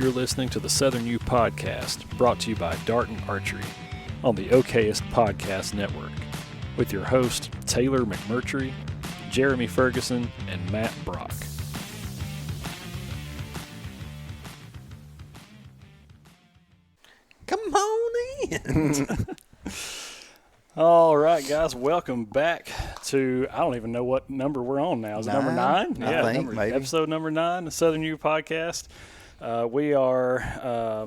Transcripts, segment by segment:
You're listening to the Southern U Podcast, brought to you by Darton Archery on the OKest Podcast Network, with your hosts Taylor McMurtry, Jeremy Ferguson, and Matt Brock. Come on in. All right, guys, welcome back to, I don't even know what number we're on now. Is it number 9? I think, maybe. Episode number 9, the Southern U Podcast. We are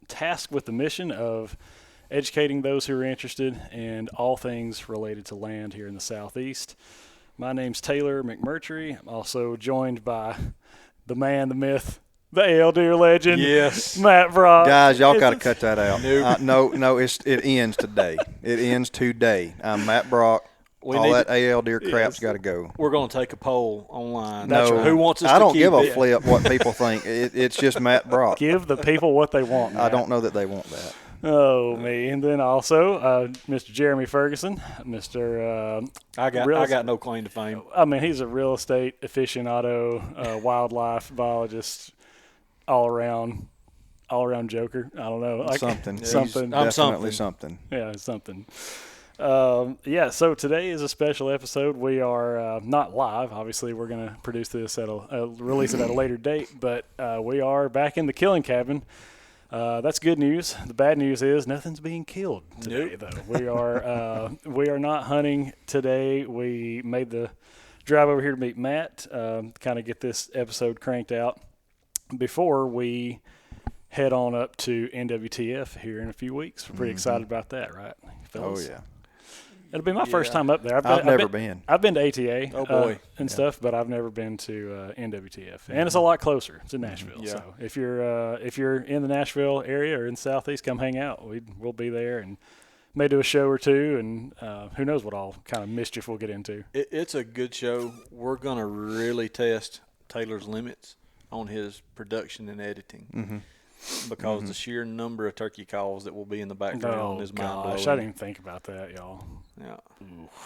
tasked with the mission of educating those who are interested in all things related to land here in the Southeast. My name's Taylor McMurtry. I'm also joined by the man, the myth, the AL Deer legend, Yes, Matt Brock. Guys, y'all got to cut that out. Nope. No, it ends today. It ends today. I'm Matt Brock. That AL Deer crap's got to go. We're going to take a poll online. No, who wants us I to don't keep give a it? flip what people think. It's just Matt Brock. Give the people what they want, Matt. I don't know that they want that. Oh, me. And then also Mr. Jeremy Ferguson, Mr. I got no claim to fame. I mean, he's a real estate aficionado, wildlife biologist, all around joker. I don't know. Something. Definitely something. Yeah, something. So today is a special episode. We are not live. Obviously, we're going to produce this release it at a later date, but we are back in the killing cabin. That's good news. The bad news is nothing's being killed today, though. We are not hunting today. We made the drive over here to meet Matt, kind of get this episode cranked out before we head on up to NWTF here in a few weeks. We're pretty excited about that, right, fellas? Oh, yeah. It'll be my first time up there. I've never been. I've been to ATA and stuff, but I've never been to NWTF. And it's a lot closer. It's in Nashville. Yeah. So if you're in the Nashville area or in the Southeast, come hang out. We'll be there and may do a show or two, and who knows what all kind of mischief we'll get into. It's a good show. We're going to really test Taylor's limits on his production and editing because the sheer number of turkey calls that will be in the background is mind-blowing. I didn't even think about that, y'all. Yeah.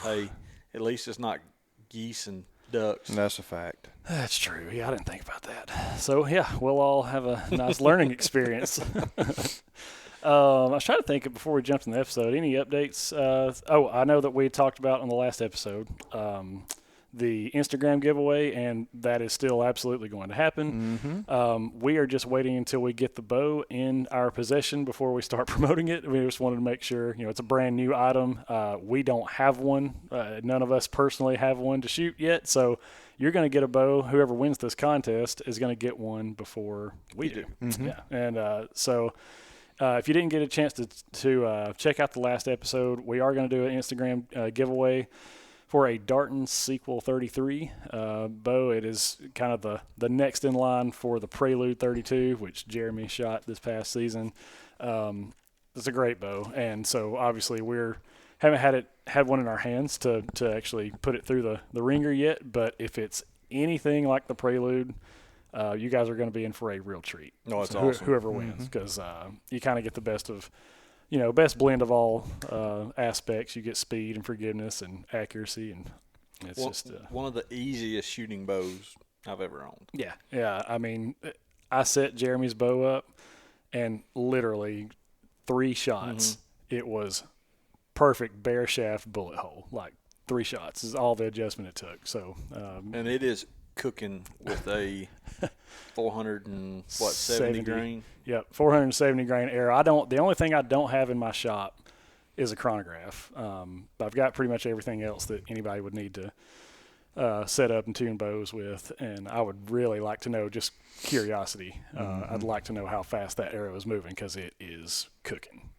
Hey, at least it's not geese and ducks. That's a fact. That's true. Yeah, I didn't think about that. So, yeah, we'll all have a nice learning experience. I was trying to think before we jumped in the episode, any updates? I know that we talked about on the last episode the Instagram giveaway, and that is still absolutely going to happen. We are just waiting until we get the bow in our possession before we start promoting it. We just wanted to make sure, it's a brand new item. We don't have one. None of us personally have one to shoot yet, so you're going to get a bow. Whoever wins this contest is going to get one before we do. Yeah, and so if you didn't get a chance to check out the last episode, we are going to do an Instagram giveaway for a Darton Sequel 33 bow. It is kind of the next in line for the Prelude 32, which Jeremy shot this past season. It's a great bow, and so obviously haven't had one in our hands to actually put it through the ringer yet. But if it's anything like the Prelude, you guys are going to be in for a real treat. No, it's awesome. Whoever wins, because you kind of get the best blend of all aspects. You get speed and forgiveness and accuracy, and it's just one of the easiest shooting bows I've ever owned. Yeah. I mean, I set Jeremy's bow up, and literally 3 shots, it was perfect bare shaft bullet hole. Like 3 shots is all the adjustment it took. So, and it is cooking with a 470 grain. Yep, 470 grain arrow. The only thing I don't have in my shop is a chronograph. But I've got pretty much everything else that anybody would need to set up and tune bows with. And I would really like to know, just curiosity, I'd like to know how fast that arrow is moving, because it is cooking.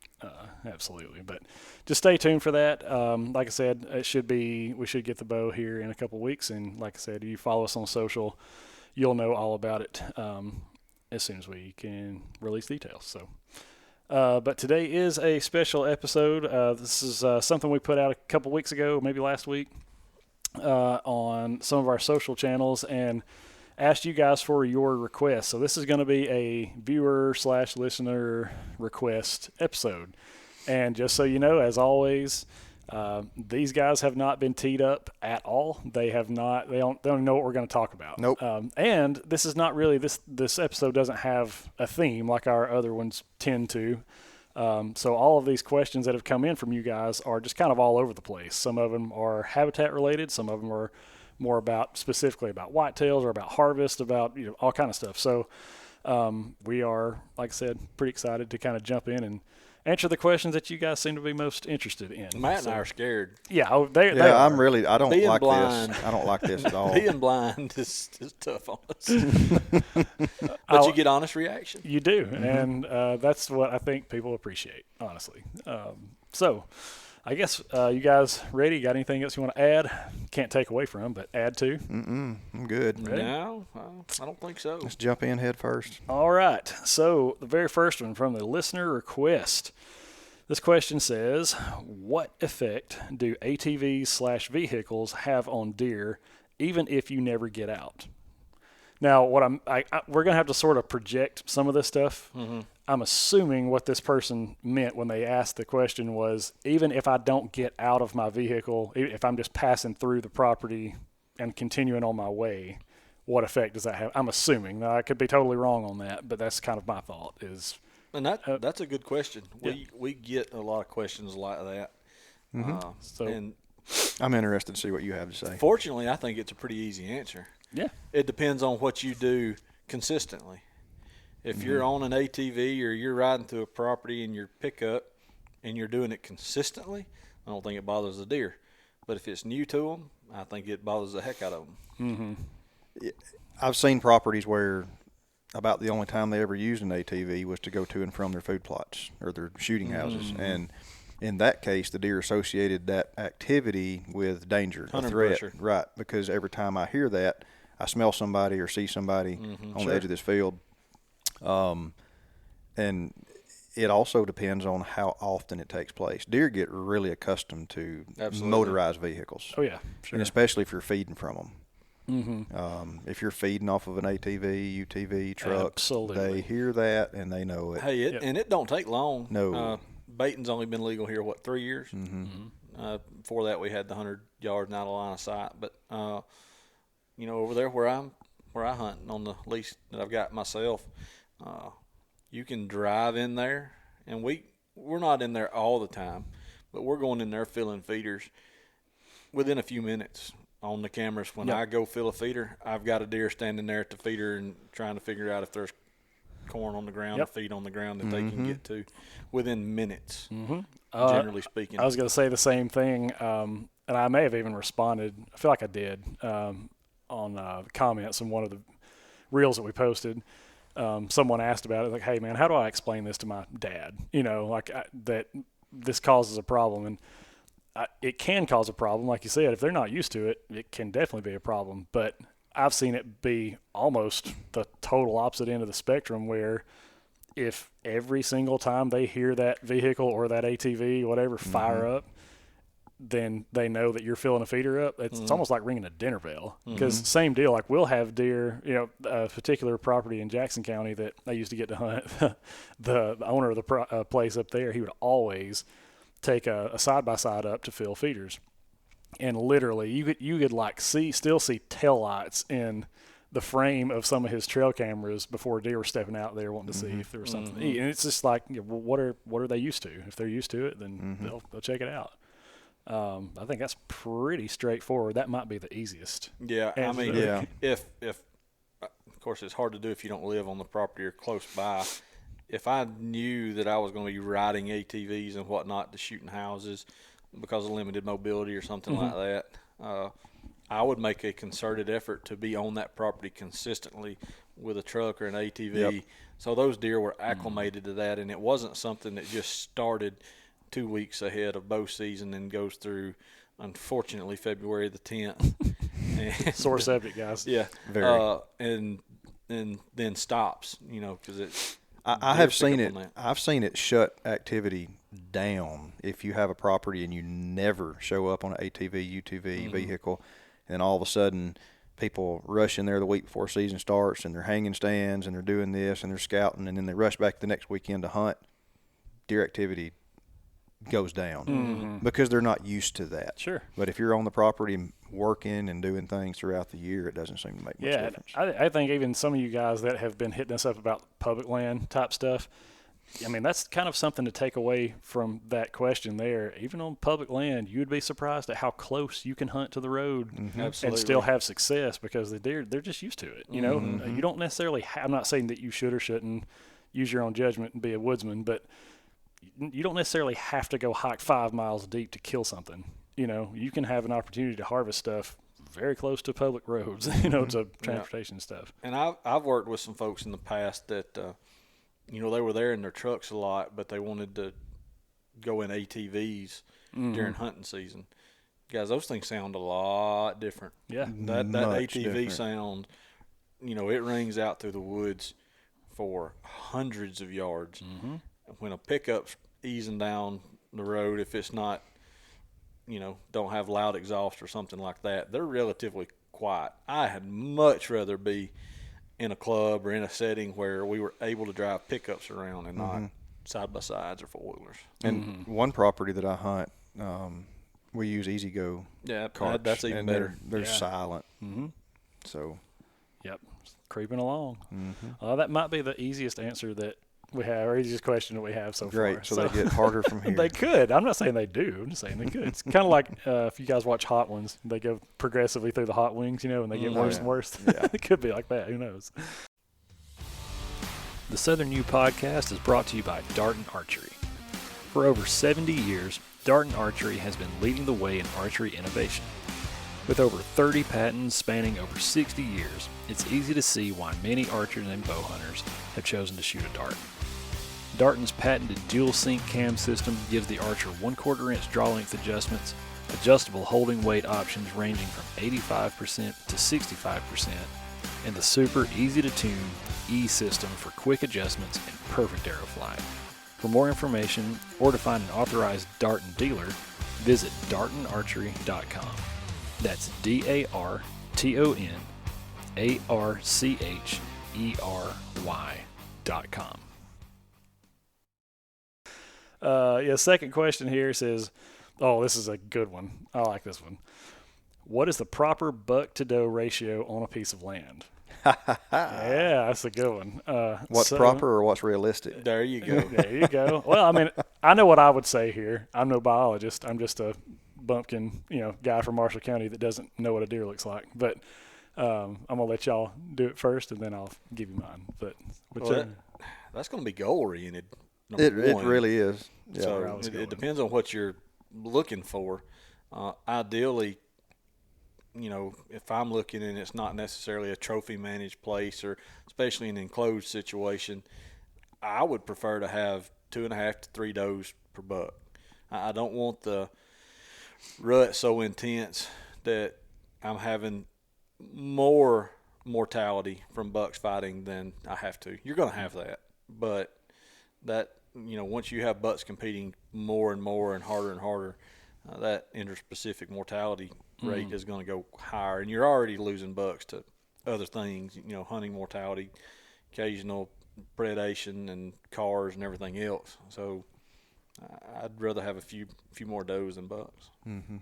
Absolutely. But just stay tuned for that. Like I said, we should get the bow here in a couple weeks. And like I said, if you follow us on social, you'll know all about it as soon as we can release details. So, but today is a special episode. This is something we put out a couple weeks ago, maybe last week, on some of our social channels, and asked you guys for your requests. So this is going to be a viewer/listener request episode. And just so you know, as always, These guys have not been teed up at all. They have not. They don't know what we're going to talk about. Nope. And this is not really this episode doesn't have a theme like our other ones tend to. So all of these questions that have come in from you guys are just kind of all over the place. Some of them are habitat related. Some of them are more specifically about whitetails or about harvest, about all kind of stuff. So we are, like I said, pretty excited to kind of jump in and answer the questions that you guys seem to be most interested in. Matt and I are scared. Yeah, I don't Being like blind. this. I don't like this at all. Being blind is tough on us. But you get honest reaction. You do, and that's what I think people appreciate, honestly. So I guess you guys ready? Got anything else you want to add? Can't take away from, but add to? I'm good. Ready? No, I don't think so. Let's jump in head first. All right. So the very first one from the listener request. This question says, what effect do ATVs/vehicles have on deer even if you never get out? Now, we're going to have to sort of project some of this stuff. Mm-hmm. I'm assuming what this person meant when they asked the question was, even if I don't get out of my vehicle, if I'm just passing through the property and continuing on my way, what effect does that have? I'm assuming. Now, I could be totally wrong on that, but that's kind of my thought is. And that's a good question. We get a lot of questions like that. Mm-hmm. And I'm interested to see what you have to say. Fortunately, I think it's a pretty easy answer. Yeah. It depends on what you do consistently. If you're on an ATV or you're riding through a property in your pickup and you're doing it consistently, I don't think it bothers the deer. But if it's new to them, I think it bothers the heck out of them. Mm-hmm. I've seen properties where about the only time they ever used an ATV was to go to and from their food plots or their shooting houses. And in that case, the deer associated that activity with danger, a threat. Pressure. Right, because every time I hear that, I smell somebody or see somebody on the edge of this field. And it also depends on how often it takes place. Deer get really accustomed to motorized vehicles. Oh, yeah, sure. And especially if you're feeding from them. Mm-hmm. If you're feeding off of an ATV, UTV, truck, absolutely, they hear that and they know it. Hey, and it don't take long. No. Baiting's only been legal here, 3 years? Mm-hmm. Before that, we had the 100-yard and out of line of sight. But, over there where I hunt on the lease that I've got myself, you can drive in there, and we're not in there all the time, but we're going in there filling feeders within a few minutes. On the cameras, when I go fill a feeder, I've got a deer standing there at the feeder and trying to figure out if there's corn on the ground or feed on the ground that they can get to within minutes, generally speaking. I was going to say the same thing, and I may have even responded. I feel like I did on comments in one of the reels that we posted. Someone asked about it, like, hey, man, how do I explain this to my dad? That this causes a problem. And it can cause a problem. Like you said, if they're not used to it, it can definitely be a problem. But I've seen it be almost the total opposite end of the spectrum, where if every single time they hear that vehicle or that ATV, whatever, fire up, then they know that you're filling a feeder up. It's almost like ringing a dinner bell. Because same deal, like we'll have deer, a particular property in Jackson County that I used to get to hunt. The owner of the place up there, he would always take a side-by-side up to fill feeders. And literally, you could like still see tail lights in the frame of some of his trail cameras before deer were stepping out there wanting to see if there was something to eat. And it's just like, what are they used to? If they're used to it, then they'll check it out. I think that's pretty straightforward. That might be the easiest. Yeah, if of course it's hard to do if you don't live on the property or close by. If I knew that I was going to be riding ATVs and whatnot to shooting houses because of limited mobility or something like that, I would make a concerted effort to be on that property consistently with a truck or an ATV. Yep. So those deer were acclimated to that, and it wasn't something that just started 2 weeks ahead of bow season and goes through, unfortunately, February the 10th. Sore subject, guys. Yeah. Very. And then stops, because it's – I have seen it. I've seen it shut activity down if you have a property and you never show up on an ATV, UTV vehicle, and all of a sudden people rush in there the week before season starts and they're hanging stands and they're doing this and they're scouting, and then they rush back the next weekend to hunt. Deer activity goes down because they're not used to that. Sure. But if you're on the property working and doing things throughout the year, it doesn't seem to make much difference. I think even some of you guys that have been hitting us up about public land type stuff, I mean, that's kind of something to take away from that question there. Even on public land, you would be surprised at how close you can hunt to the road and still have success, because the deer, they're just used to it. You know, you don't necessarily I'm not saying that you should or shouldn't use your own judgment and be a woodsman, but you don't necessarily have to go hike 5 miles deep to kill something. You know, you can have an opportunity to harvest stuff very close to public roads, you know, to transportation stuff. And I've worked with some folks in the past that, you know, they were there in their trucks a lot, but they wanted to go in ATVs during hunting season. Guys, those things sound a lot different. Yeah. That ATV different. sound, you know, it rings out through the woods for hundreds of yards. When a pickup's easing down the road, if it's not, you know, don't have loud exhaust or something like that, they're relatively quiet. I had much rather be in a club or in a setting where we were able to drive pickups around and not side-by-sides or four-wheelers. And one property that I hunt, we use Easy Go carts. That's even and better. They're silent. So. Yep. Creeping along. That might be the easiest answer that we have, or easiest question that we have so far. Great. So they get harder from here. They could. I'm not saying they do. I'm just saying they could. It's kind of like if you guys watch Hot Ones, they go progressively through the hot wings, you know, and they get worse and worse. Yeah. It could be like that. Who knows? The Southern U podcast is brought to you by Darton Archery. For over 70 years, Darton Archery has been leading the way in archery innovation. With over 30 patents spanning over 60 years, it's easy to see why many archers and bow hunters have chosen to shoot a dart. Darton's patented dual sync cam system gives the archer 1/4 inch draw length adjustments, adjustable holding weight options ranging from 85% to 65%, and the super easy to tune E system for quick adjustments and perfect arrow flight. For more information or to find an authorized Darton dealer, visit dartonarchery.com. That's DartonArchery.com. Second question here says, oh, this is a good one. I like this one. What is the proper buck to doe ratio on a piece of land? Yeah, that's a good one. What's proper or what's realistic? There you go. There you go. Well, I mean, I know what I would say here. I'm no biologist. I'm just a bumpkin, guy from Marshall County that doesn't know what a deer looks like. But I'm gonna let y'all do it first, and then I'll give you mine. But that's going to be goal oriented. It really is. Yeah. So it depends on what you're looking for. Ideally, if I'm looking and it's not necessarily a trophy managed place, or especially an enclosed situation, I would prefer to have 2.5 to 3 does per buck. I don't want the rut so intense that I'm having more mortality from bucks fighting than I have to. You're going to have that, but that, once you have bucks competing more and more and harder, that interspecific mortality rate is going to go higher, and you're already losing bucks to other things, hunting mortality, occasional predation, and cars and everything else. So I'd rather have a few more does than bucks. Mm-hmm.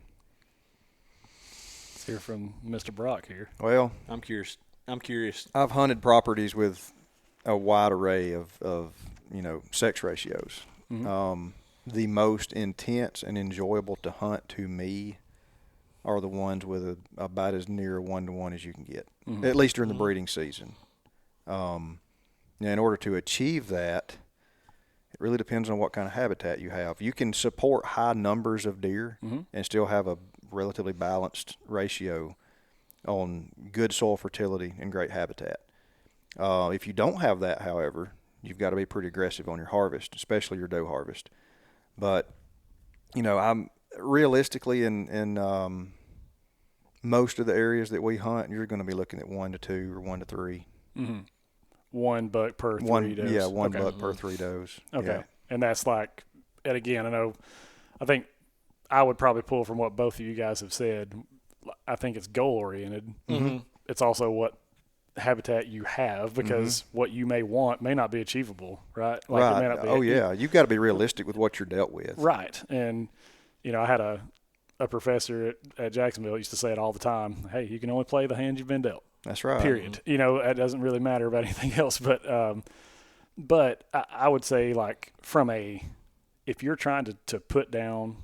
Let's hear from Mr. Brock here. Well, I'm curious. I've hunted properties with a wide array of sex ratios. Mm-hmm. The most intense and enjoyable to hunt to me are the ones with about as near a 1-to-1 as you can get, at least during the breeding season. Now, in order to achieve that, it really depends on what kind of habitat you have. You can support high numbers of deer and still have a relatively balanced ratio on good soil fertility and great habitat. If you don't have that, however, you've got to be pretty aggressive on your harvest, especially your doe harvest. But, I'm realistically in most of the areas that we hunt, you're going to be looking at 1 to 2 or 1 to 3. Mm-hmm. 1 buck per 3 does. Yeah, one buck per 3 does. Okay. Yeah. And that's like, and again, I think I would probably pull from what both of you guys have said. I think it's goal oriented. Mm-hmm. It's also what habitat you have, because what you may want may not be achievable, right? Like right. It may not be, Oh yeah, you've got to be realistic with what you're dealt with. Right. And I had a professor at Jacksonville used to say it all the time. Hey, you can only play the hand you've been dealt. That's right. Period. It doesn't really matter about anything else. But I would say, like, if you're trying to put down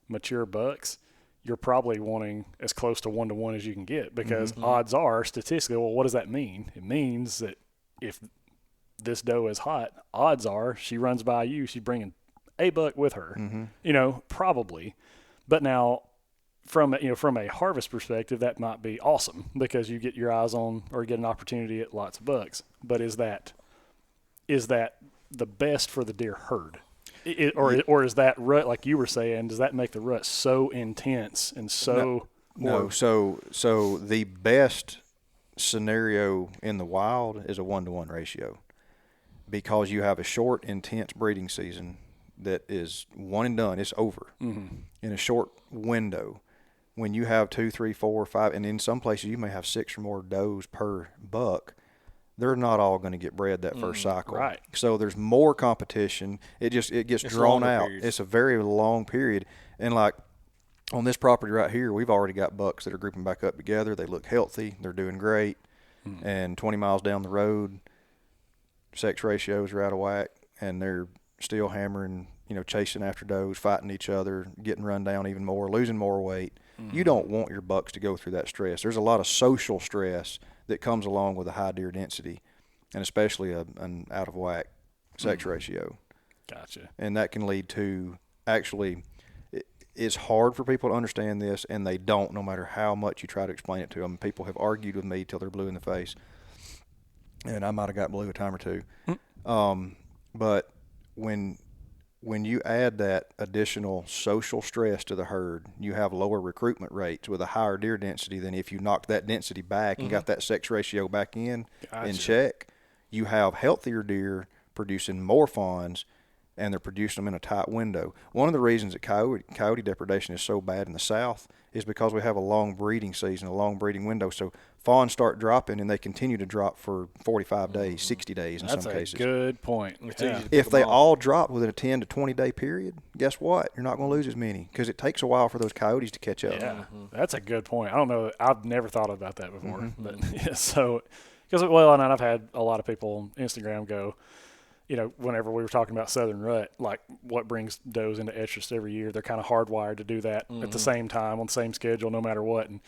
mature bucks, you're probably wanting as close to 1-to-1 as you can get, because odds are, statistically, well, what does that mean? It means that if this doe is hot, odds are she runs by you, she's bringing a buck with her, probably. But now, from a harvest perspective, that might be awesome, because you get your eyes on, or get an opportunity at lots of bucks. But is that the best for the deer herd? Or is that rut, like you were saying, does that make the rut so intense and so no? So the best scenario in the wild is a 1-to-1 ratio, because you have a short, intense breeding season that is one and done. It's over in a short window. When you have 2, 3, 4, 5, and in some places you may have 6 or more does per buck, they're not all going to get bred that first cycle. Right. So there's more competition. It gets drawn out. Periods. It's a very long period. And like on this property right here, we've already got bucks that are grouping back up together. They look healthy. They're doing great. And 20 miles down the road, sex ratios are out of whack, and they're still hammering, chasing after does, fighting each other, getting run down even more, losing more weight. You don't want your bucks to go through that stress. There's a lot of social stress that comes along with a high deer density, and especially an out of whack sex ratio. Gotcha. And that can lead to, actually, it's hard for people to understand this, and they don't, no matter how much you try to explain it to them. People have argued with me till they're blue in the face, and I might have got blue a time or two. But when you add that additional social stress to the herd, you have lower recruitment rates with a higher deer density than if you knocked that density back and got that sex ratio back in check. You have healthier deer producing more fawns, and they're producing them in a tight window. One of the reasons that coyote depredation is so bad in the South is because we have a long breeding season, a long breeding window. So fawns start dropping, and they continue to drop for 45 days, 60 days in some cases. That's a good point. If they all drop within a 10 to 20-day period, guess what? You're not going to lose as many, because it takes a while for those coyotes to catch up. Yeah, that's a good point. I don't know. I've never thought about that before. But yeah, so because and I've had a lot of people on Instagram go, whenever we were talking about southern rut, like what brings does into estrus every year, they're kind of hardwired to do that at the same time on the same schedule, no matter what. And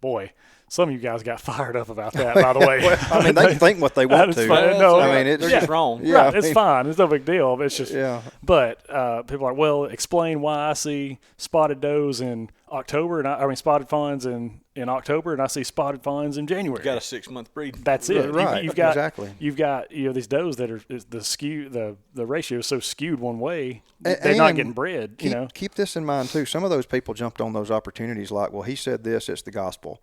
boy, some of you guys got fired up about that, by the way. Well, I mean, they can think what they want to. No, I mean, they're just wrong. Yeah, right, it's fine. It's no big deal. It's just, but people are like, well, explain why I see spotted does in October, and I mean spotted fawns in October, and I see spotted fawns in January. You got a 6-month breed. That's it. Right. You've got, exactly. You've got these does that are the ratio is so skewed one way, they're not getting bred. Keep this in mind too. Some of those people jumped on those opportunities like, well, he said this, it's the gospel.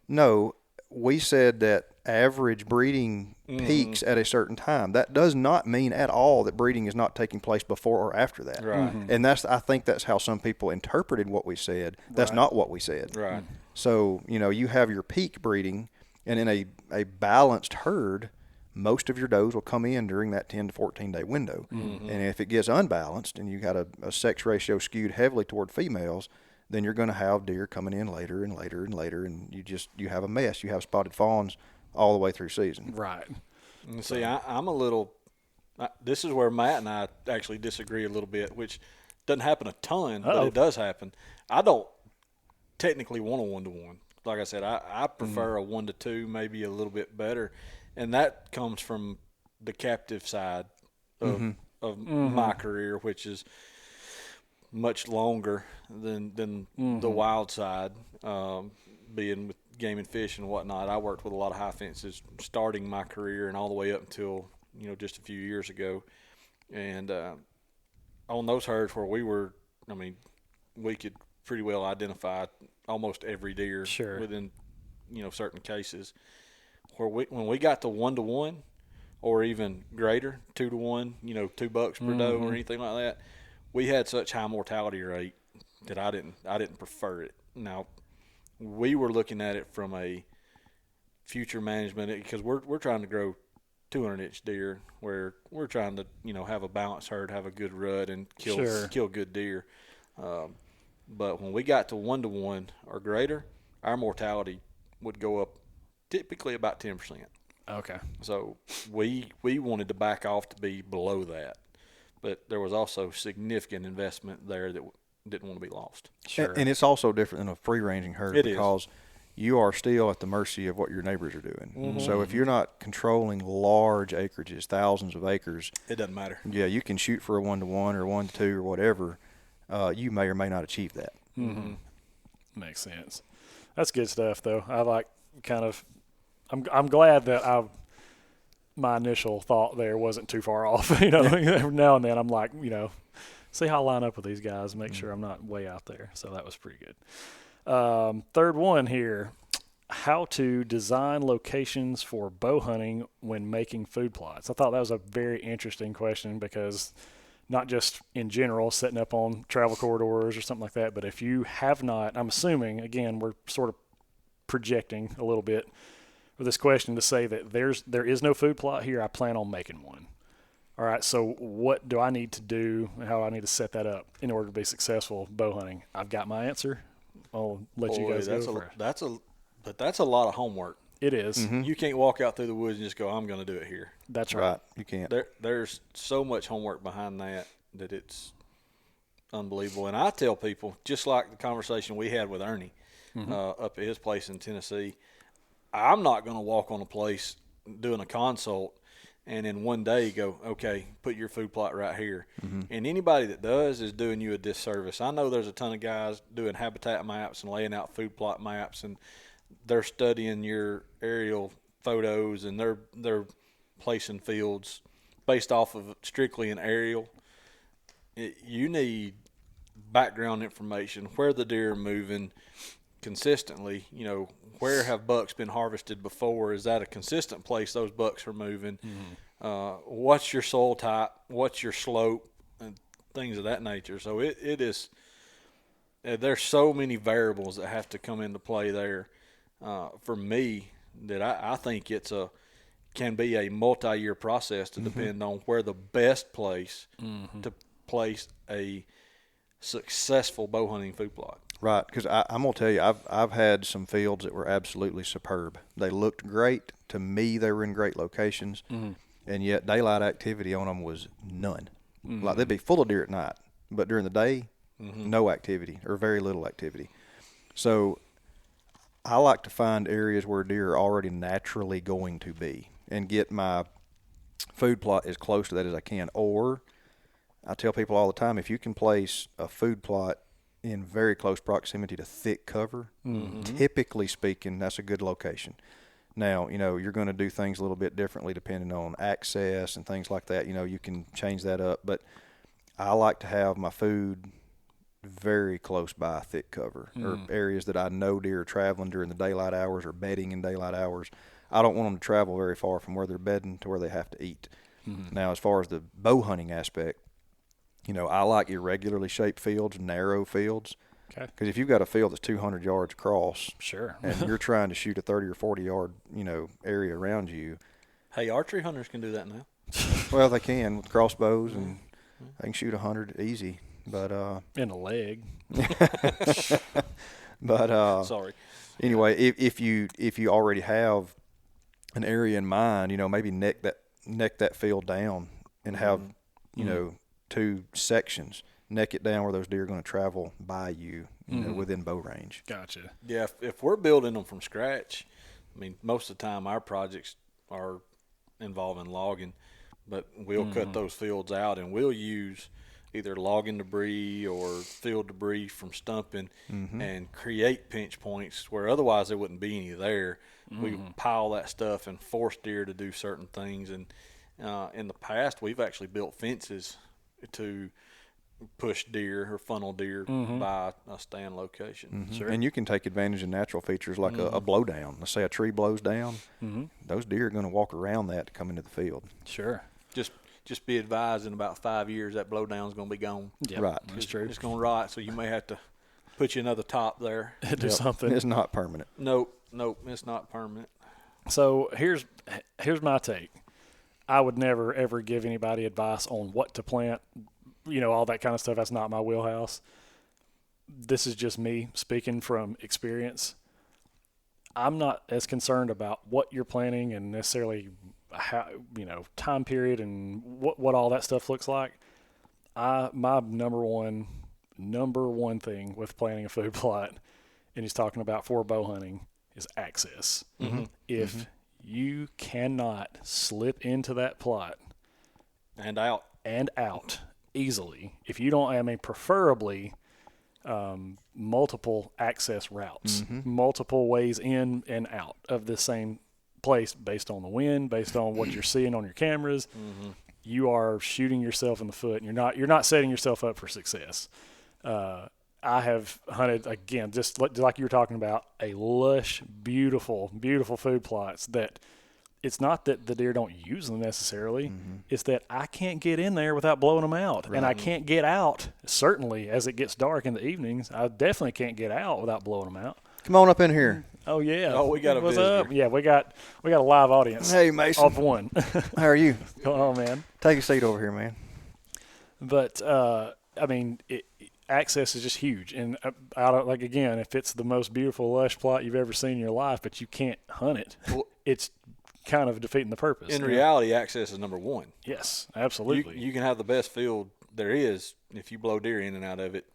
No, we said that average breeding peaks at a certain time. That does not mean at all that breeding is not taking place before or after that. Right. And I think that's how some people interpreted what we said. That's not what we said. Right. So, you have your peak breeding, and in a balanced herd, most of your does will come in during that 10 to 14-day window. And if it gets unbalanced and you got a sex ratio skewed heavily toward females, then you're going to have deer coming in later and later and later, and you have a mess. You have spotted fawns all the way through season. Right. And see, I'm a little this is where Matt and I actually disagree a little bit, which doesn't happen a ton, but it does happen. I don't technically want a 1-to-1. Like I said, I prefer a 1-to-2, maybe a little bit better, and that comes from the captive side of my career, which is much longer than the wild side, being with game and fish and whatnot. I worked with a lot of high fences starting my career and all the way up until just a few years ago, and on those herds where we could pretty well identify almost every deer within certain cases. When we got to 1-to-1 or even greater, 2-to-1, 2 bucks per doe or anything like that, we had such high mortality rate that I didn't prefer it. Now, we were looking at it from a future management, because we're trying to grow 200-inch deer, where we're trying to have a balanced herd, have a good rut, and kill good deer. But when we got to 1-to-1 or greater, our mortality would go up typically about 10%. Okay. So we wanted to back off to be below that, but there was also significant investment there that didn't want to be lost. Sure. And it's also different than a free-ranging herd because you are still at the mercy of what your neighbors are doing. Mm-hmm. So if you're not controlling large acreages, thousands of acres, it doesn't matter. Yeah, you can shoot for a 1-to-1 or 1-to-2 or whatever. You may or may not achieve that. Mm-hmm. Makes sense. That's good stuff, though. I like I'm glad that my initial thought there wasn't too far off. Every now and then I'm like, see how I line up with these guys, make sure I'm not way out there. So that was pretty good. Third one here, how to design locations for bow hunting when making food plots. I thought that was a very interesting question because not just in general setting up on travel corridors or something like that, but if you have not, I'm assuming, again, we're sort of projecting a little bit with this question to say that there is no food plot here. I plan on making one. All right, so what do I need to do and how do I need to set that up in order to be successful bow hunting? I've got my answer. I'll let you guys go first. That's a lot of homework. It is. Mm-hmm. You can't walk out through the woods and just go, I'm going to do it here. That's right. You can't. There's so much homework behind that it's unbelievable. And I tell people, just like the conversation we had with Ernie up at his place in Tennessee, I'm not going to walk on a place doing a consult and in one day go, okay, put your food plot right here. Mm-hmm. And anybody that does is doing you a disservice. I know there's a ton of guys doing habitat maps and laying out food plot maps, and they're studying your aerial photos and they're placing fields based off of strictly an aerial. You need background information, where the deer are moving consistently, where have bucks been harvested before? Is that a consistent place those bucks are moving? Mm-hmm. What's your soil type? What's your slope? And things of that nature. So it is there's so many variables that have to come into play there. For me, that I think can be a multi-year process to depend on where the best place to place a successful bow hunting food plot. Right, because I'm gonna tell you, I've had some fields that were absolutely superb. They looked great to me. They were in great locations, and yet daylight activity on them was none. Like they'd be full of deer at night, but during the day, no activity or very little activity. So I like to find areas where deer are already naturally going to be and get my food plot as close to that as I can. Or I tell people all the time, if you can place a food plot in very close proximity to thick cover, typically speaking, that's a good location. Now, you're going to do things a little bit differently depending on access and things like that. You can change that up. But I like to have my food very close by thick cover or areas that I know deer are traveling during the daylight hours or bedding in daylight hours. I don't want them to travel very far from where they're bedding to where they have to eat. Now, as far as the bow hunting aspect, I like irregularly shaped fields, narrow fields. Okay. Because if you've got a field that's 200 yards across, sure, and you're trying to shoot a 30 or 40 yard, area around you. Hey, archery hunters can do that now. Well, they can with crossbows, and they can shoot 100 easy. But in a leg. But sorry. Anyway, if you already have an area in mind, maybe neck that field down and have two sections. Neck it down where those deer are going to travel by you, within bow range. Gotcha. Yeah, if we're building them from scratch, I mean, most of the time our projects are involving logging, but we'll cut those fields out and we'll use either logging debris or field debris from stumping and create pinch points where otherwise there wouldn't be any there. We pile that stuff and force deer to do certain things. And in the past, we've actually built fences to push deer or funnel deer by a stand location. Sure. And you can take advantage of natural features like a blowdown. Let's say a tree blows down. Those deer are going to walk around that to come into the field. Sure. Just be advised, in about 5 years, that blowdown is going to be gone. Yep, right. That's true. It's going to rot, so you may have to put you another top there. Do something. It's not permanent. Nope, it's not permanent. So here's my take. I would never, ever give anybody advice on what to plant, all that kind of stuff. That's not my wheelhouse. This is just me speaking from experience. I'm not as concerned about what you're planting and necessarily how, time period and what all that stuff looks like. My number one thing with planting a food plot, and he's talking about for bow hunting, is access. Mm-hmm. If you cannot slip into that plot and out easily, if you don't, preferably multiple access routes, multiple ways in and out of the same place based on the wind, based on what you're seeing on your cameras. You are shooting yourself in the foot, and you're not setting yourself up for success. I have hunted, again, just like you were talking about, a lush, beautiful, beautiful food plots that it's not that the deer don't use them necessarily. It's that I can't get in there without blowing them out. Right. And I can't get out, certainly, as it gets dark in the evenings. I definitely can't get out without blowing them out. Come on up in here. Oh, yeah. Oh, we got a What's visitor. up? Yeah, we got a live audience. Hey, Mason. Of one. How are you? Come on, man. Take a seat over here, man. But, access is just huge. And again, if it's the most beautiful lush plot you've ever seen in your life, but you can't hunt it, it's kind of defeating the purpose. In reality, access is number one. Yes, absolutely. You can have the best field there is. If you blow deer in and out of it,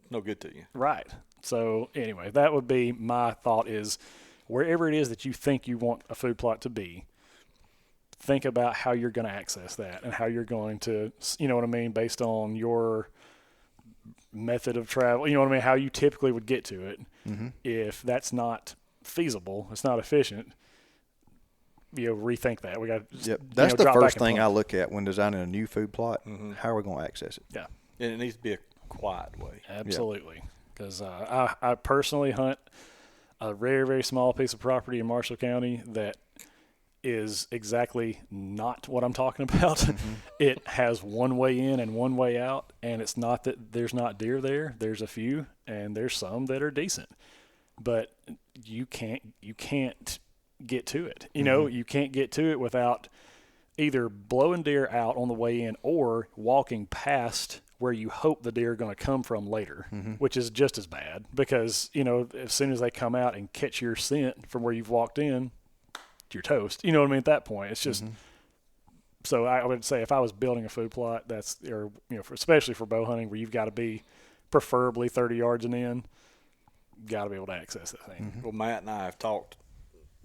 no good to you. Right. So anyway, that would be my thought, is wherever it is that you think you want a food plot to be, think about how you're going to access that and how you're going to, based on your method of travel, how you typically would get to it. If that's not feasible, it's not efficient, rethink that. We got that's the first thing I look at when designing a new food plot. How are we going to access it? Yeah. And it needs to be a quiet way. Absolutely. Because I personally hunt a very, very small piece of property in Marshall County that is exactly not what I'm talking about. It has one way in and one way out, and it's not that there's not deer there. There's a few, and there's some that are decent, but you can't get to it. You can't get to it without either blowing deer out on the way in or walking past where you hope the deer are going to come from later, which is just as bad because, as soon as they come out and catch your scent from where you've walked in, you're toast. At that point, it's just, so I would say if I was building a food plot, especially for bow hunting where you've got to be preferably 30 yards and in, got to be able to access that thing. Well, Matt and I have talked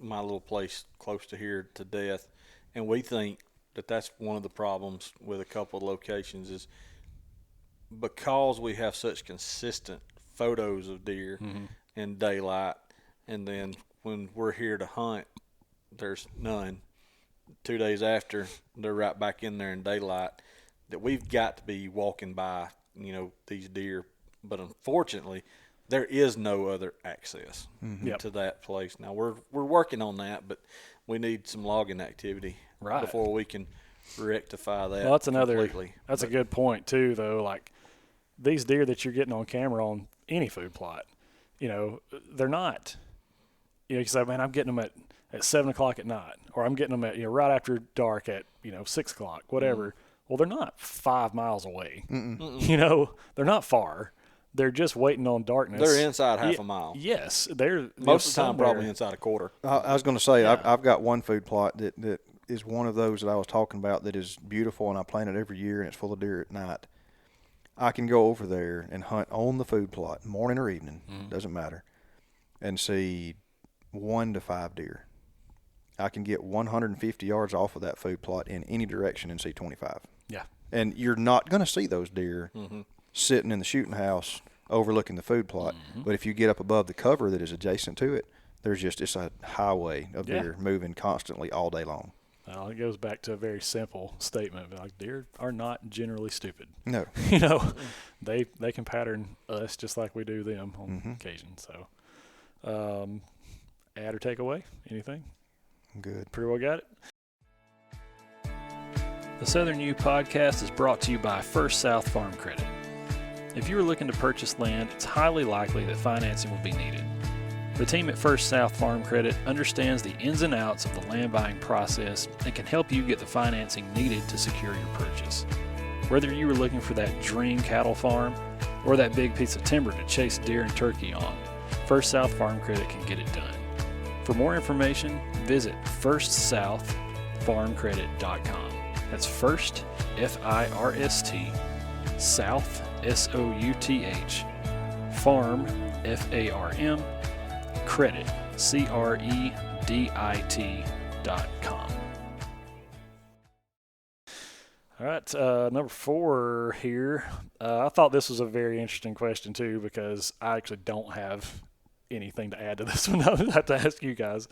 my little place close to here to death, and we think that that's one of the problems with a couple of locations is because we have such consistent photos of deer in daylight, and then when we're here to hunt, there's none. 2 days after, they're right back in there in daylight, that we've got to be walking by, these deer. But unfortunately, there is no other access to that place. Now, we're working on that, but we need some logging activity before we can rectify that. Well, that's completely. That's a good point, too, though. Like, these deer that you're getting on camera on any food plot, they're not, you say, man, I'm getting them at 7 o'clock at night, or I'm getting them at, right after dark at, 6 o'clock, whatever. Well, they're not 5 miles away. They're not far. They're just waiting on darkness. They're inside half a mile. Yes. They're most of the time probably inside a quarter. I was going to say, I've got one food plot that is one of those that I was talking about that is beautiful, and I plant it every year, and it's full of deer at night. I can go over there and hunt on the food plot, morning or evening, doesn't matter, and see 1 to 5 deer. I can get 150 yards off of that food plot in any direction and see 25. Yeah. And you're not going to see those deer sitting in the shooting house overlooking the food plot. But if you get up above the cover that is adjacent to it, it's a highway of deer moving constantly all day long. Well, it goes back to a very simple statement. Like, deer are not generally stupid. No. They can pattern us just like we do them on occasion. So, add or take away? Anything? Good. Pretty well got it. The Southern U podcast is brought to you by First South Farm Credit. If you are looking to purchase land, it's highly likely that financing will be needed. The team at First South Farm Credit understands the ins and outs of the land buying process and can help you get the financing needed to secure your purchase. Whether you are looking for that dream cattle farm or that big piece of timber to chase deer and turkey on, First South Farm Credit can get it done. For more information, visit firstsouthfarmcredit.com. That's First, F-I-R-S-T, South, S-O-U-T-H, Farm, F-A-R-M, Credit, C-R-E-D-I-T.com. All right, number 4 here. I thought this was a very interesting question too because I actually don't have anything to add to this one. I would have to ask you guys.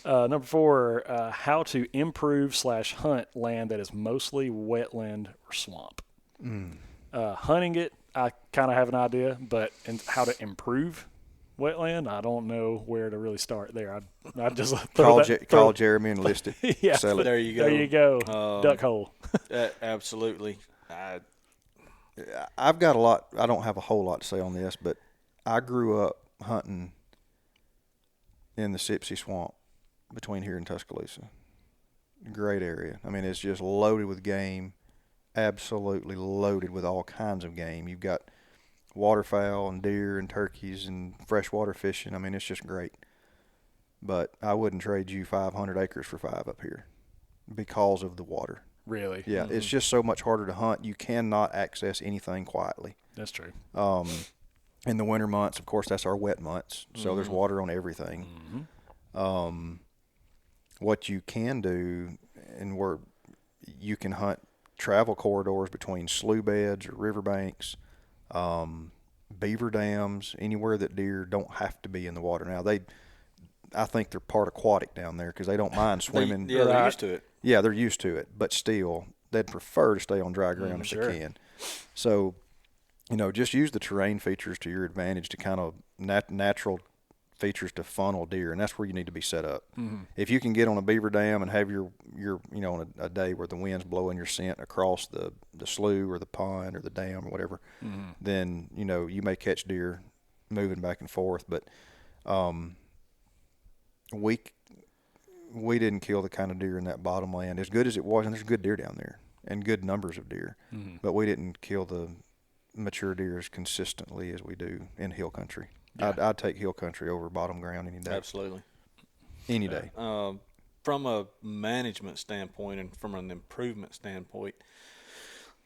Number 4, how to improve/hunt land that is mostly wetland or swamp. Hunting it, I kind of have an idea, but how to improve wetland, I don't know where to really start there. I'd just call Jeremy and list it. Yeah, Sell it. There you go. There you go. Duck hole. Absolutely. I've got a lot. I don't have a whole lot to say on this, but I grew up hunting in the Sipsey Swamp between here and Tuscaloosa. Great area. I mean, it's just loaded with game, absolutely loaded with all kinds of game. You've got waterfowl and deer and turkeys and freshwater fishing. I mean, it's just great. But I wouldn't trade you 500 acres for 5 up here because of the water. Really? Yeah, It's just so much harder to hunt. You cannot access anything quietly. That's true. In the winter months, of course, that's our wet months, so there's water on everything. What you can do, and where you can hunt travel corridors between slough beds or riverbanks, beaver dams, anywhere that deer don't have to be in the water. Now, I think they're part aquatic down there because they don't mind swimming. They're used to it. Yeah, they're used to it, but still, they'd prefer to stay on dry ground if they can. So, just use the terrain features to your advantage to kind of natural features to funnel deer, and that's where you need to be set up. If you can get on a beaver dam and have your on a day where the wind's blowing your scent across the slough or the pond or the dam or whatever, then you may catch deer moving back and forth. But we didn't kill the kind of deer in that bottomland as good as it was, and there's good deer down there and good numbers of deer, but we didn't kill the mature deer as consistently as we do in hill country. Yeah. I'd take hill country over bottom ground any day. Absolutely. Any day. From a management standpoint and from an improvement standpoint,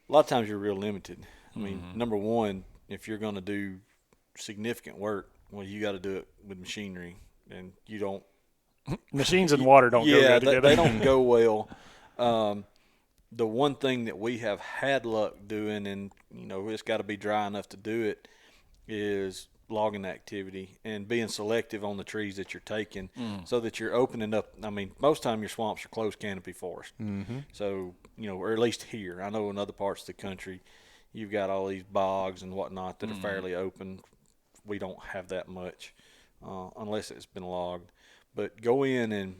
a lot of times you're real limited. I mean, number one, if you're going to do significant work, well, you got to do it with machinery, and you don't. Machines and water don't go good together. They don't go well. The one thing that we have had luck doing, and it's got to be dry enough to do it, is logging activity and being selective on the trees that you're taking so that you're opening up. I mean, most time your swamps are closed canopy forest. So, or at least here. I know in other parts of the country you've got all these bogs and whatnot that are fairly open. We don't have that much unless it's been logged. But go in and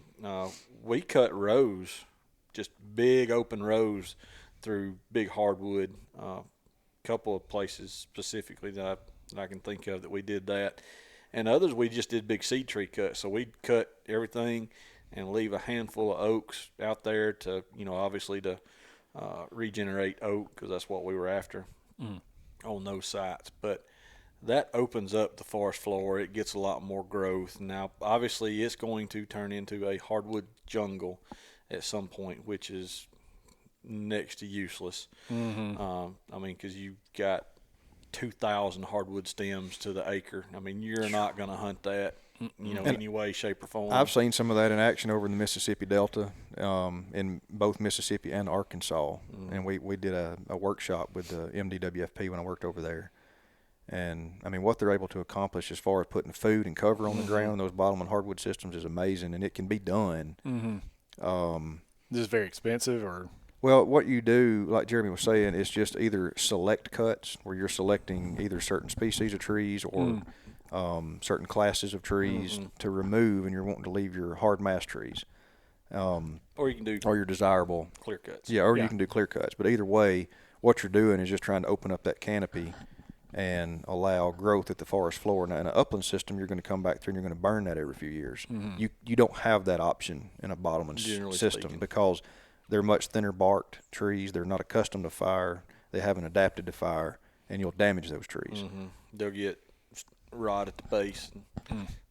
we cut rows, just big open rows through big hardwood. Couple of places specifically that I can think of that we did that, and others we just did big seed tree cuts. So we'd cut everything and leave a handful of oaks out there to obviously to regenerate oak, because that's what we were after on those sites. But that opens up the forest floor. It gets a lot more growth. Now obviously it's going to turn into a hardwood jungle at some point, which is next to useless. I mean, because you've got 2,000 hardwood stems to the acre. I mean, you're not going to hunt that, any way, shape, or form. I've seen some of that in action over in the Mississippi Delta, in both Mississippi and Arkansas. And we did a workshop with the MDWFP when I worked over there. And, I mean, what they're able to accomplish as far as putting food and cover on the ground in those bottom and hardwood systems is amazing, and it can be done. This is very expensive, or? Well, what you do, like Jeremy was saying, is just either select cuts where you're selecting either certain species of trees or certain classes of trees to remove, and you're wanting to leave your hard mass trees. Or you can do your desirable clear cuts. Yeah, or you can do clear cuts. But either way, what you're doing is just trying to open up that canopy and allow growth at the forest floor. Now, in an upland system, you're going to come back through and you're going to burn that every few years. You don't have that option in a bottomland system speaking. because they're much thinner barked trees. They're not accustomed to fire. They haven't adapted to fire, and you'll damage those trees. They'll get rot at the base.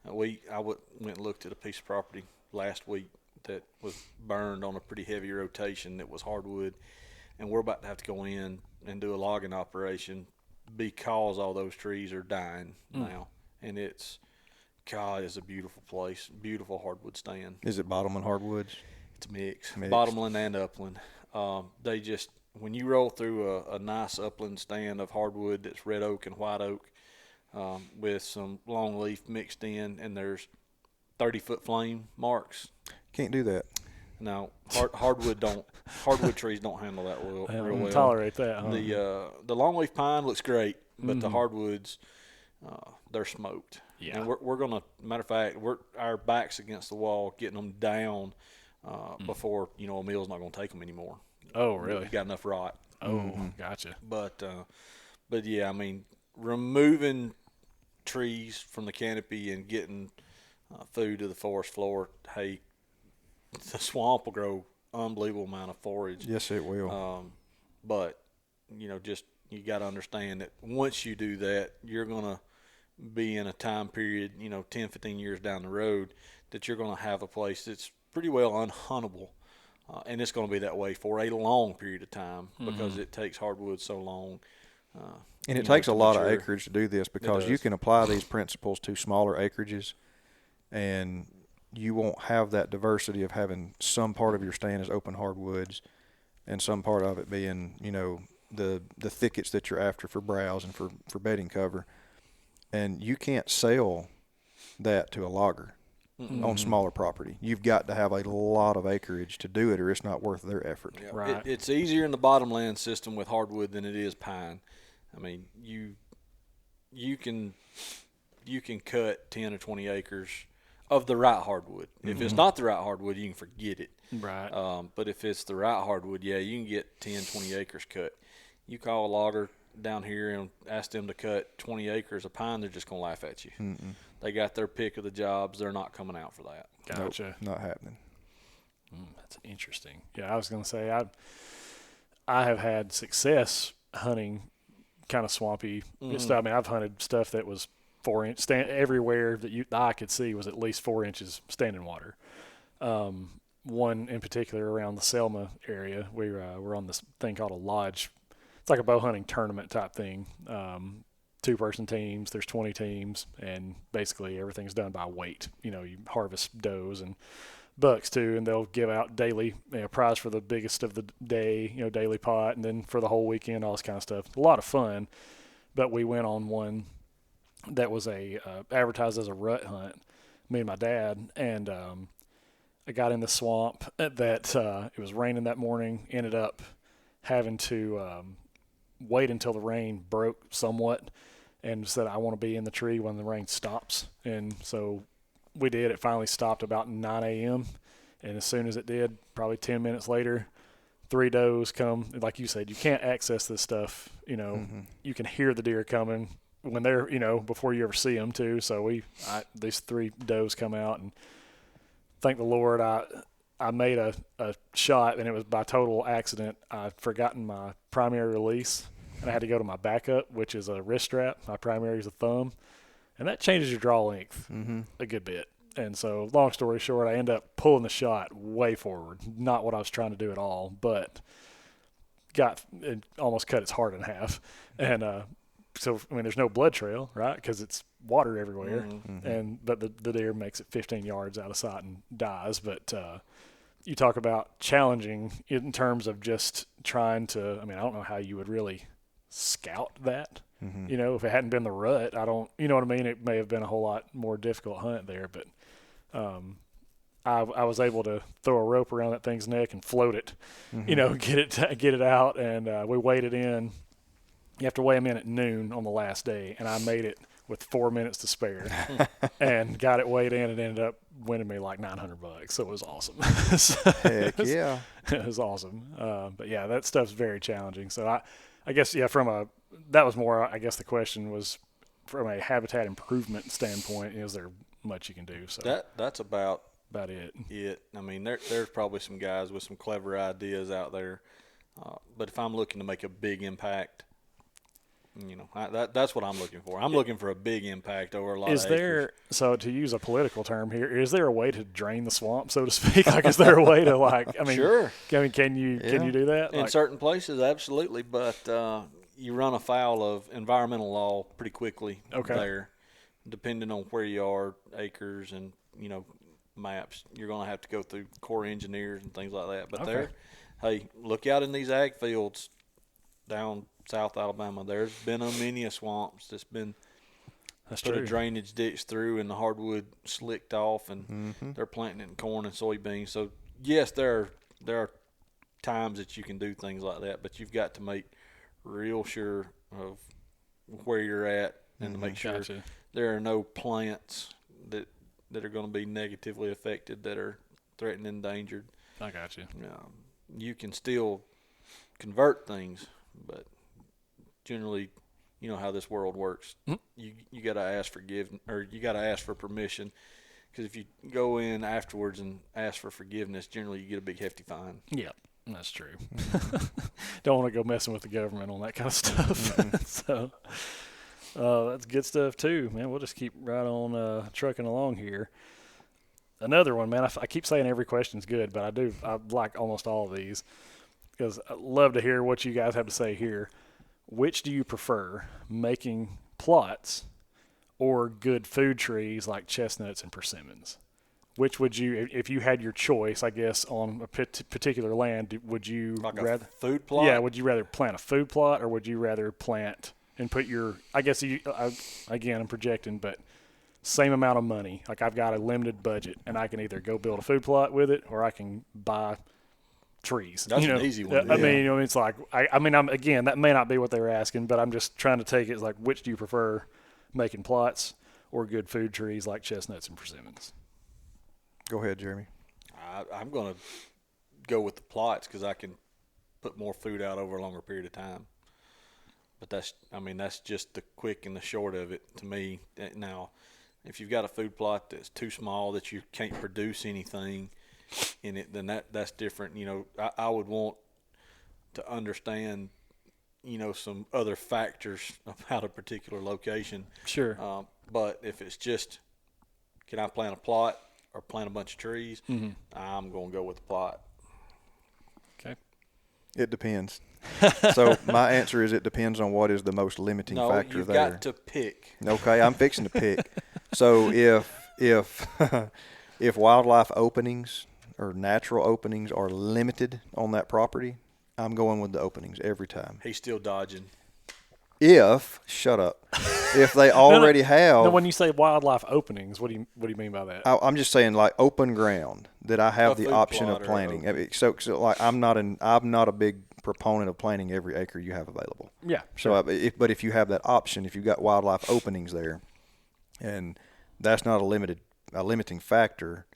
I went and looked at a piece of property last week that was burned on a pretty heavy rotation that was hardwood, and we're about to have to go in and do a logging operation because all those trees are dying now. And it's a beautiful place, beautiful hardwood stand. Is it bottomland hardwoods? It's mixed. Bottomland and upland. When you roll through a nice upland stand of hardwood that's red oak and white oak, with some longleaf mixed in, and there's 30-foot flame marks. Can't do that. No, hardwood trees don't handle that real well. Tolerate that. Huh? The longleaf pine looks great, but the hardwoods, they're smoked. Yeah. And we're gonna, matter of fact, our backs against the wall, getting them down before a mill's not gonna take them anymore. Oh, really? We've got enough rot. Oh, gotcha. But yeah, I mean, removing trees from the canopy and getting food to the forest floor, hey, the swamp will grow unbelievable amount of forage. Yes, it will. But you got to understand that once you do that, you're gonna be in a time period, 10, 15 years down the road, that you're gonna have a place that's pretty well unhuntable, and it's gonna be that way for a long period of time because it takes hardwood so long. And it takes a lot of acreage to do this because you can apply these principles to smaller acreages, and you won't have that diversity of having some part of your stand as open hardwoods and some part of it being, the thickets that you're after for browse and for bedding cover. And you can't sell that to a logger on smaller property. You've got to have a lot of acreage to do it, or it's not worth their effort. Yeah, right. It's easier in the bottomland system with hardwood than it is pine. I mean, you can cut 10 or 20 acres of the right hardwood. If it's not the right hardwood, you can forget it. Right. But if it's the right hardwood, yeah, you can get 10, 20 acres cut. You call a logger down here and ask them to cut 20 acres of pine, they're just going to laugh at you. They got their pick of the jobs. They're not coming out for that. Gotcha. Nope, not happening. That's interesting. Yeah, I was going to say I have had success hunting kind of swampy stuff. I mean, I've hunted stuff that was 4-inch everywhere that the eye could see was at least 4 inches standing water. One in particular around the Selma area, we were on this thing called a lodge. It's like a bow hunting tournament type thing. 2-person teams. There's 20 teams, and basically everything's done by weight. You harvest does and bucks too, and they'll give out daily prize for the biggest of the day, daily pot, and then for the whole weekend, all this kind of stuff. A lot of fun, but we went on one that was advertised as a rut hunt, me and my dad, and I got in the swamp that it was raining that morning, ended up having to wait until the rain broke somewhat, and said I want to be in the tree when the rain stops. And so we did. It finally stopped about 9 a.m. And as soon as it did, probably 10 minutes later, 3 does come. Like you said, you can't access this stuff. You can hear the deer coming when they're, before you ever see them too. So these 3 does come out, and thank the Lord, I made a shot, and it was by total accident. I'd forgotten my primary release, and I had to go to my backup, which is a wrist strap. My primary is a thumb, and that changes your draw length a good bit. And so, long story short, I end up pulling the shot way forward. Not what I was trying to do at all, but it almost cut its heart in half. And so, I mean, there's no blood trail, right? Because it's water everywhere. But the deer makes it 15 yards out of sight and dies. But you talk about challenging in terms of just trying to, I mean, I don't know how you would really scout that. If it hadn't been the rut, you know what I mean? It may have been a whole lot more difficult hunt there, but I was able to throw a rope around that thing's neck and float it, get it out, and we weighed it in. You have to weigh them in at noon on the last day, and I made it with 4 minutes to spare and got it weighed in, and ended up winning me like $900. So it was awesome. Heck yeah. It was awesome. But yeah, that stuff's very challenging. So I guess, yeah, from a that was more, I guess the question was from a habitat improvement standpoint, is there much you can do? So that's about it. I mean, there's probably some guys with some clever ideas out there, but if I'm looking to make a big impact, that's what I'm looking for. I'm looking for a big impact over a lot of acres. So to use a political term here, is there a way to drain the swamp, so to speak? Like, is there a way to Sure. Can you do that? In certain places, absolutely, but you run afoul of environmental law pretty quickly there, depending on where you are, acres and, maps. You're going to have to go through Corps of Engineers and things like that. But hey, look out in these ag fields down South Alabama. There's been many swamps that's been put a drainage ditch through and the hardwood slicked off, and they're planting it in corn and soybeans. So yes, there are times that you can do things like that, but you've got to make real sure of where you're at and to make sure there are no plants that are going to be negatively affected, that are threatened, endangered. I got you. You can still convert things, but generally, you know how this world works. You got to ask you got to ask for permission, because if you go in afterwards and ask for forgiveness, generally you get a big hefty fine. Yeah, that's true. Don't want to go messing with the government on that kind of stuff. So that's good stuff too, man. We'll just keep right on trucking along here. Another one, man. I keep saying every question's good, but I like almost all of these, because I love to hear what you guys have to say here. Which do you prefer, making plots or good food trees like chestnuts and persimmons? Which would you, if you had your choice, I guess, on a particular land, would you rather a food plot? Yeah, would you rather plant a food plot, or would you rather plant and put your, I guess again I'm projecting, but same amount of money. Like, I've got a limited budget, and I can either go build a food plot with it, or I can buy trees. That's an easy one. I mean, it's like, again, that may not be what they were asking, but I'm just trying to take it as like, which do you prefer, making plots or good food trees like chestnuts and persimmons? Go ahead, Jeremy. I'm going to go with the plots, because I can put more food out over a longer period of time. But that's just the quick and the short of it to me. Now, if you've got a food plot that's too small that you can't produce anything in it, then that's different. I would want to understand, some other factors about a particular location. Sure. But if it's just, can I plant a plot or plant a bunch of trees, I'm going to go with the plot. Okay. It depends. So my answer is, it depends on what is the most limiting factor you've there. got to pick. Okay, I'm fixing to pick. So if wildlife openings or natural openings are limited on that property, I'm going with the openings every time. He's still dodging. Shut up. If they already have. No, when you say wildlife openings, what do you mean by that? I'm just saying, like, open ground that I have the option of planting. I mean, so like, I'm not a big proponent of planting every acre you have available. Yeah. Sure. So, but if you have that option, if you've got wildlife openings there, and that's not a limiting factor,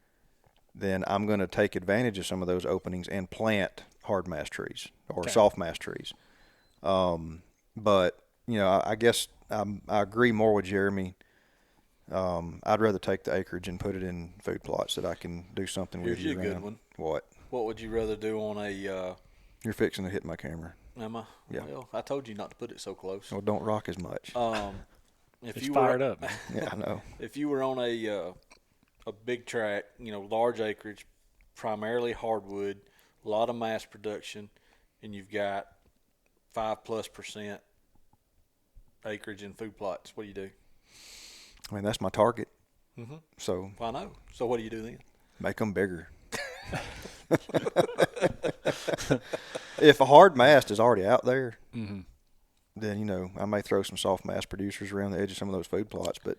then I'm going to take advantage of some of those openings and plant hard mass trees or soft mass trees. But I guess I agree more with Jeremy. I'd rather take the acreage and put it in food plots that I can do something with. Here's a good one. What would you rather do on a? You're fixing to hit my camera. Am I? Yeah. Well, I told you not to put it so close. Well, don't rock as much. If it's you fired were, up. Man. Yeah, I know. If you were on a big tract, large acreage, primarily hardwood, a lot of mass production, and you've got 5+% acreage in food plots, what do you do? I mean, that's my target. Mm-hmm. So I know. So what do you do then? Make them bigger. If a hard mast is already out there, then I may throw some soft mass producers around the edge of some of those food plots. But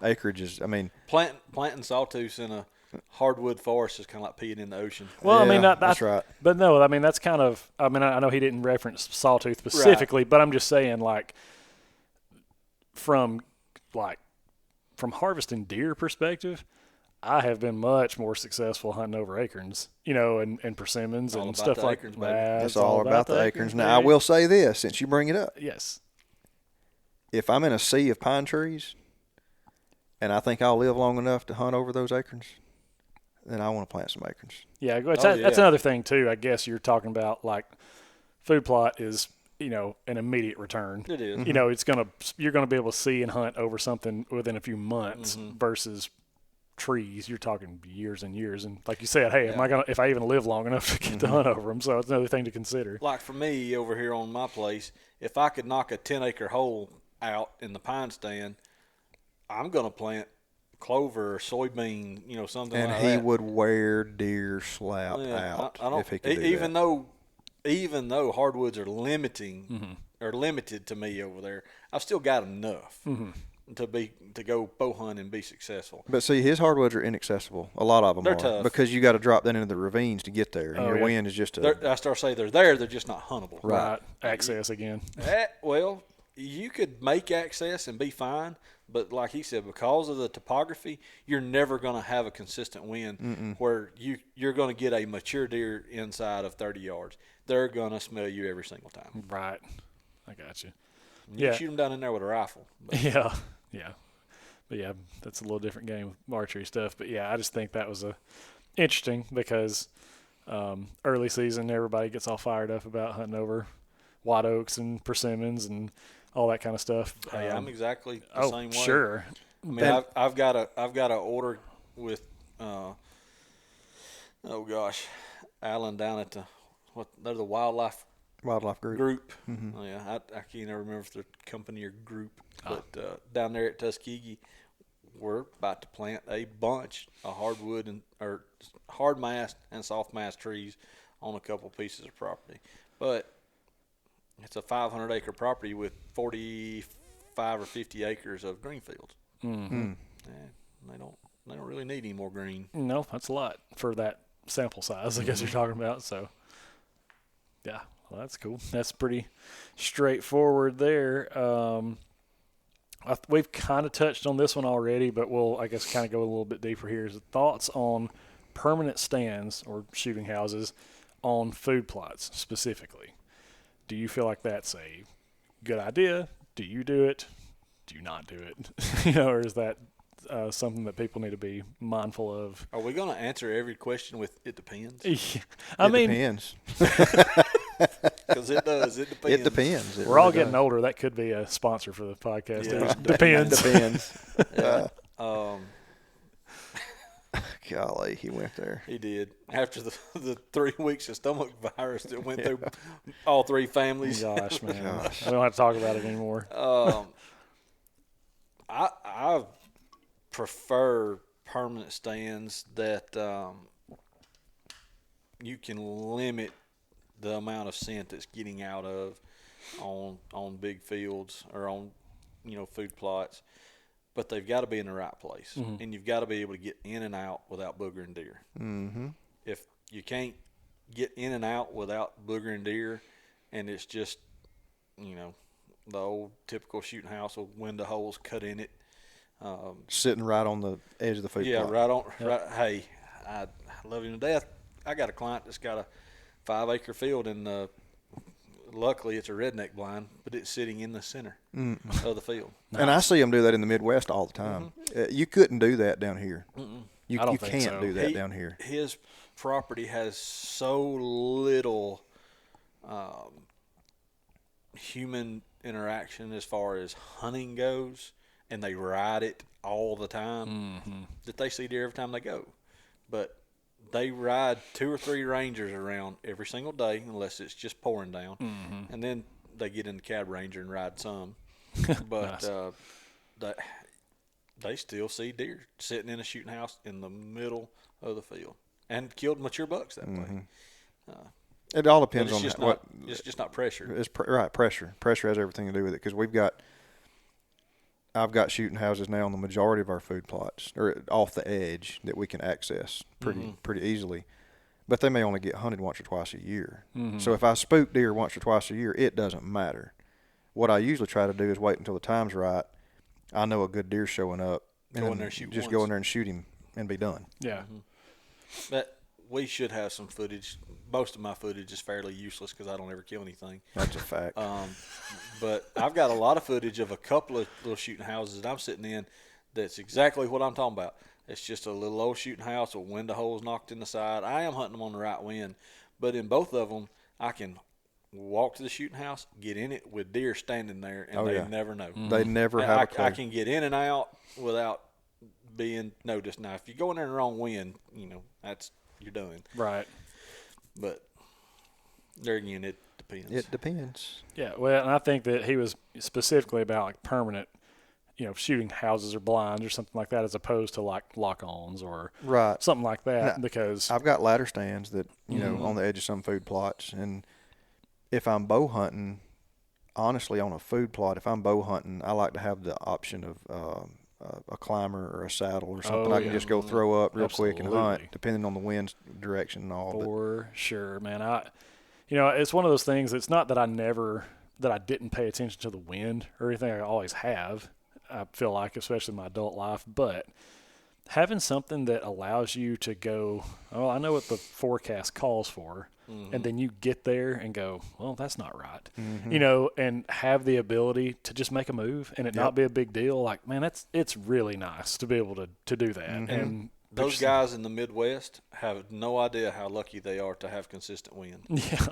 acreage is, planting sawtooths in a hardwood forest is kind of like peeing in the ocean. Well, yeah, that's right. But no, that's kind of. I know he didn't reference sawtooth specifically, but I'm just saying, like, from harvesting deer perspective, I have been much more successful hunting over acorns, and persimmons and stuff like that. That's all about the acorns. Now, I will say this, since you bring it up. Yes. if I'm in a sea of pine trees and I think I'll live long enough to hunt over those acorns, then I want to plant some acorns. Yeah, that's another thing too. I guess you're talking about like food plot is, an immediate return. It is. Mm-hmm. You're gonna be able to see and hunt over something within a few months versus trees. You're talking years and years. And like you said, hey, if I even live long enough to get to hunt over them? So it's another thing to consider. Like for me over here on my place, if I could knock a 10-acre hole out in the pine stand, I'm gonna plant clover or soybean, something like that. And he would wear deer slap out I don't, if he could do even though hardwoods are limited to me over there, I've still got enough to go bow hunt and be successful. But see, his hardwoods are inaccessible. A lot of them They're are tough. Because you got to drop that into the ravines to get there, and your wind is just I start to say they're there, they're just not huntable. Right. Access again. Well, you could make access and be fine, but like he said, because of the topography, you're never going to have a consistent wind where you're going to get a mature deer inside of 30 yards. They're going to smell you every single time. Right. I got you. You can shoot them down in there with a rifle. Yeah. But yeah, that's a little different game with archery stuff. But yeah, I just think that was interesting because early season, everybody gets all fired up about hunting over white oaks and persimmons and all that kind of stuff. Hey, I'm exactly the same way. Sure. I mean, I've got a order with Alan down at they're the wildlife group. Mm-hmm. Oh, yeah, I can't even remember if they're company or group, but down there at Tuskegee, we're about to plant a bunch of hardwood or hard mast and soft mast trees on a couple pieces of property, but it's a 500-acre property with 45 or 50 acres of green fields. Mm-hmm. And they don't really need any more green. No, that's a lot for that sample size, I guess you're talking about. So, yeah, well, that's cool. That's pretty straightforward there. We've kind of touched on this one already, but we'll, I guess, kind of go a little bit deeper here. Is thoughts on permanent stands or shooting houses on food plots specifically? Do you feel like that's a good idea? Do you do it? Do you not do it? Or is that something that people need to be mindful of? Are we going to answer every question with "it depends"? It depends. Because it does. It depends. It depends. We're all getting older. That could be a sponsor for the podcast. Yeah. It depends. Depends. Yeah. Golly, he went there. He did. After the 3 weeks of stomach virus that went through all three families. Gosh, man. We don't have to talk about it anymore. I prefer permanent stands that you can limit the amount of scent that's getting out of on big fields or on food plots. But they've got to be in the right place, and you've got to be able to get in and out without boogering deer. Mm-hmm. If you can't get in and out without boogering deer, and it's just, the old typical shooting house with window holes cut in it, sitting right on the edge of the food plot. right on. Yep. Right. Hey, I love him to death. I got a client that's got a 5-acre field, and luckily it's a redneck blind, but it's sitting in the center of the field. Nice. And I see them do that in the Midwest all the time. You couldn't do that down here. You can't do that down here. His property has so little human interaction as far as hunting goes, and they ride it all the time that they see deer every time they go. But they ride 2 or 3 rangers around every single day, unless it's just pouring down, and then they get in the cab ranger and ride some. But they still see deer sitting in a shooting house in the middle of the field, and killed mature bucks that way. It all depends on what. It's just not pressure. It's pressure. Pressure has everything to do with it, because I've got shooting houses now on the majority of our food plots, or off the edge, that we can access pretty easily. But they may only get hunted once or twice a year. So if I spook deer once or twice a year, it doesn't matter. What I usually try to do is wait until the time's right. I know a good deer's showing up, and go in there and shoot just once. go in there and shoot him and be done. Yeah. But we should have some footage. Most of my footage is fairly useless because I don't ever kill anything. That's a fact. But I've got a lot of footage of a couple of little shooting houses that I'm sitting in that's exactly what I'm talking about. It's just a little old shooting house with window holes knocked in the side. I am hunting them on the right wind, but in both of them, I can walk to the shooting house, get in it with deer standing there, and they never know. They never have a clue. I can get in and out without being noticed. Now, if you go in there in the wrong wind, you're done. Right. But there again, it depends. It depends. Yeah, well, and I think that he was specifically about like permanent, shooting houses or blinds or something like that, as opposed to like lock-ons or something like that. Now, because I've got ladder stands that on the edge of some food plots, and if I'm bow hunting, honestly, on a food plot, if I'm bow hunting, I like to have the option of a climber or a saddle or something I can just go throw up real quick and hunt, depending on the wind's direction and all. For sure, man. It's one of those things. It's not that I didn't pay attention to the wind or anything. I always have. I feel like, especially in my adult life, but having something that allows you to go, I know what the forecast calls for, and then you get there and go, well, that's not right, and have the ability to just make a move and it not be a big deal. Like, man, it's really nice to be able to do that. And those guys in the Midwest have no idea how lucky they are to have consistent wind. Yeah.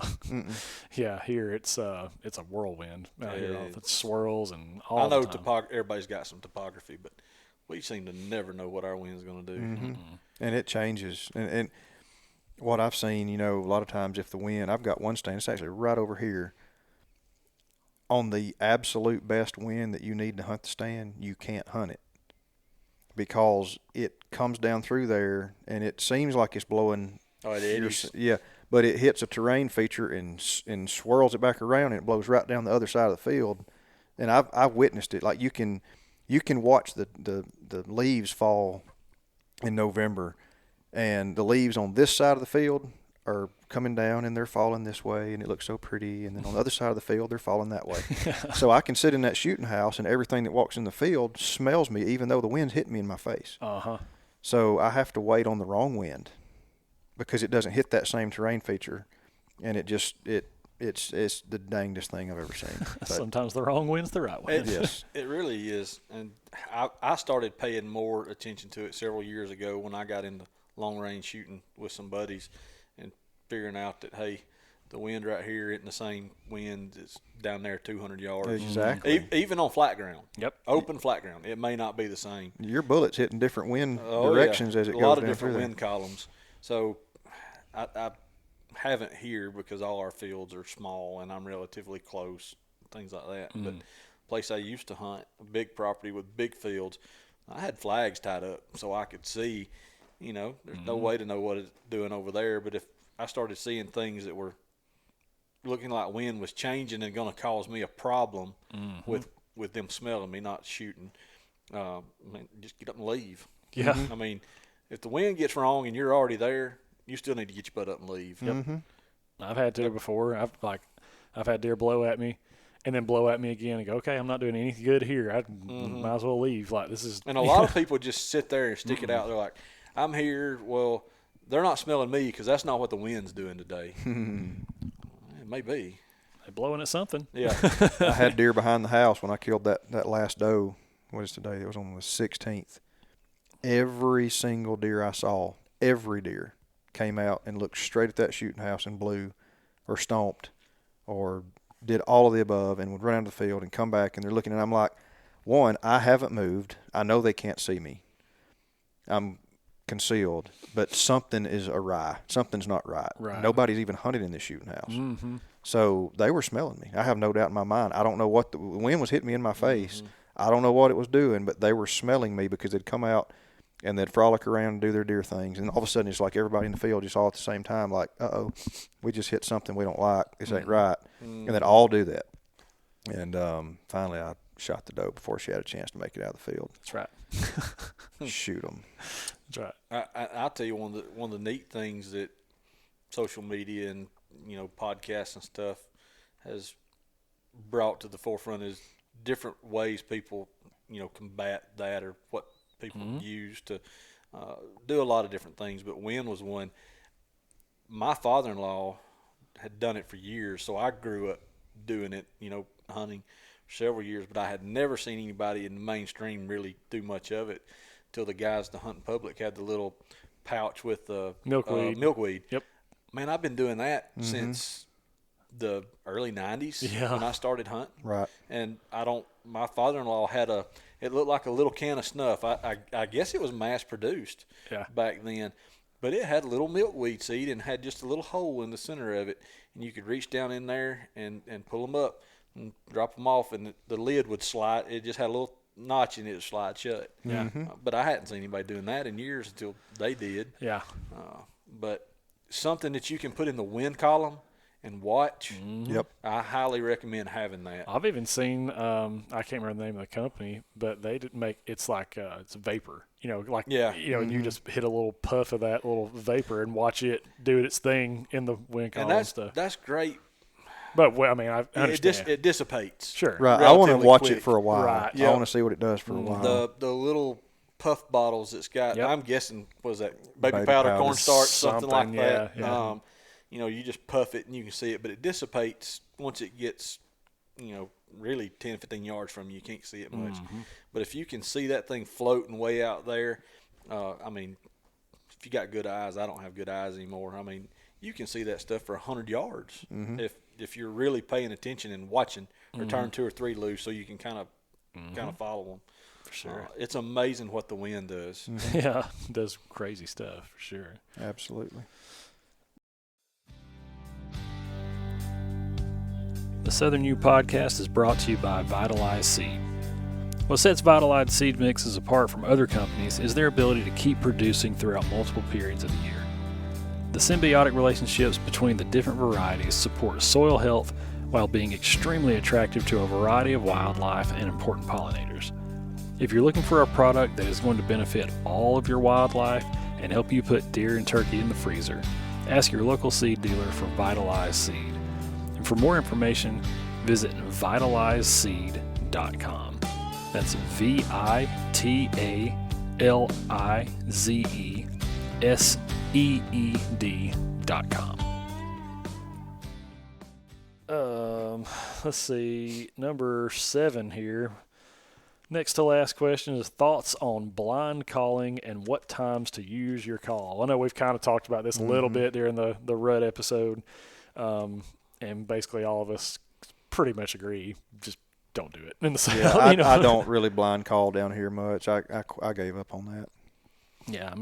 Yeah, here it's a whirlwind out here. It swirls and all the time. I know everybody's got some topography, but we seem to never know what our wind's going to do. And it changes. And what I've seen, a lot of times if the wind, I've got one stand, it's actually right over here. On the absolute best wind that you need to hunt the stand, you can't hunt it because it comes down through there and it seems like it's blowing. Oh, it is. Yeah, but it hits a terrain feature and swirls it back around and it blows right down the other side of the field. And I've witnessed it. Like you can watch the leaves fall in November, and the leaves on this side of the field are coming down and they're falling this way, and it looks so pretty. And then on the other side of the field, they're falling that way. So I can sit in that shooting house, and everything that walks in the field smells me, even though the wind's hitting me in my face. So I have to wait on the wrong wind because it doesn't hit that same terrain feature, and it's the dangest thing I've ever seen. Sometimes the wrong wind's the right wind. Yes, it really is. And I started paying more attention to it several years ago when I got into long-range shooting with some buddies and figuring out that, hey, the wind right here isn't the same wind that's down there 200 yards. Exactly. Even on flat ground. Yep. Open flat ground. It may not be the same. Your bullet's hitting different wind directions as it goes down through there. A lot of different wind columns. So I haven't here because all our fields are small and I'm relatively close, things like that. But place I used to hunt, a big property with big fields, I had flags tied up so I could see, there's no way to know what it's doing over there. But if I started seeing things that were looking like wind was changing and going to cause me a problem with them smelling me, not shooting, just get up and leave. Yeah. I mean, if the wind gets wrong and you're already there, you still need to get your butt up and leave. Yep. I've had to before. I've had deer blow at me and then blow at me again and go, okay, I'm not doing any good here. I might as well leave. Like, this is. And a lot of people just sit there and stick it out. They're like, I'm here. Well, they're not smelling me because that's not what the wind's doing today. It may be. They're blowing at something. Yeah. I had deer behind the house when I killed that last doe. What is today? It was on the 16th. Every single deer I saw, every deer came out and looked straight at that shooting house and blew or stomped or did all of the above and would run out of the field and come back, and they're looking, and I'm like, one, I haven't moved. I know they can't see me. I'm concealed, but something is awry. Something's not right. Nobody's even hunted in this shooting house. So they were smelling me. I have no doubt in my mind. I don't know what the wind was hitting me in my face. I don't know what it was doing, but they were smelling me because they'd come out and they'd frolic around and do their deer things. And all of a sudden, it's like everybody in the field just all at the same time, like, uh-oh, we just hit something we don't like. This ain't right. And they'd all do that. And finally, I shot the doe before she had a chance to make it out of the field. That's right. Shoot them. That's right. I'll tell you one of the neat things that social media and, podcasts and stuff has brought to the forefront is different ways people, combat that or what people use to do a lot of different things. But wind was one. my father-in-law had done it for years, so I grew up doing it, hunting for several years, but I had never seen anybody in the mainstream really do much of it till the guys in the hunting public had the little pouch with the milkweed. Yep. Man, I've been doing that since the early 90s when I started hunting. Right. And my father-in-law it looked like a little can of snuff. I guess it was mass produced back then. But it had a little milkweed seed and had just a little hole in the center of it. And you could reach down in there and pull them up and drop them off, and the lid would slide. It just had a little notch in it to slide shut. Yeah. But I hadn't seen anybody doing that in years until they did. Yeah. But something that you can put in the wind column and watch. Yep. I highly recommend having that. I've even seen, I can't remember the name of the company, but they did make, it's like, it's vapor, and you just hit a little puff of that little vapor and watch it do its thing in the wind column and stuff. That's great. But, I understand. It dissipates. Sure. Right. I want to watch quick. it for a while. Right. I want to see what it does for a while. The little puff bottles it's got, I'm guessing, was that baby powder, powder, cornstarch, something like that. Yeah. You just puff it and you can see it, but it dissipates once it gets, really 10, 15 yards from you. You can't see it much. But if you can see that thing floating way out there, if you got good eyes, I don't have good eyes anymore. You can see that stuff for 100 yards if you're really paying attention and watching, or turn 2 or 3 loose so you can kind of follow them. For sure. It's amazing what the wind does. Yeah, it does crazy stuff, for sure. Absolutely. The Southern U podcast is brought to you by Vitalized Seed. What sets Vitalized Seed mixes apart from other companies is their ability to keep producing throughout multiple periods of the year. The symbiotic relationships between the different varieties support soil health while being extremely attractive to a variety of wildlife and important pollinators. If you're looking for a product that is going to benefit all of your wildlife and help you put deer and turkey in the freezer, ask your local seed dealer for Vitalized Seed. And for more information, visit vitalizeseed.com. That's VitalizeSeed.com. Let's see, number 7 here. Next to last question is thoughts on blind calling and what times to use your call. I know we've kind of talked about this a little bit during the rut episode, and basically all of us pretty much agree, just don't do it in the South. Yeah, I don't really blind call down here much. I gave up on that. Yeah,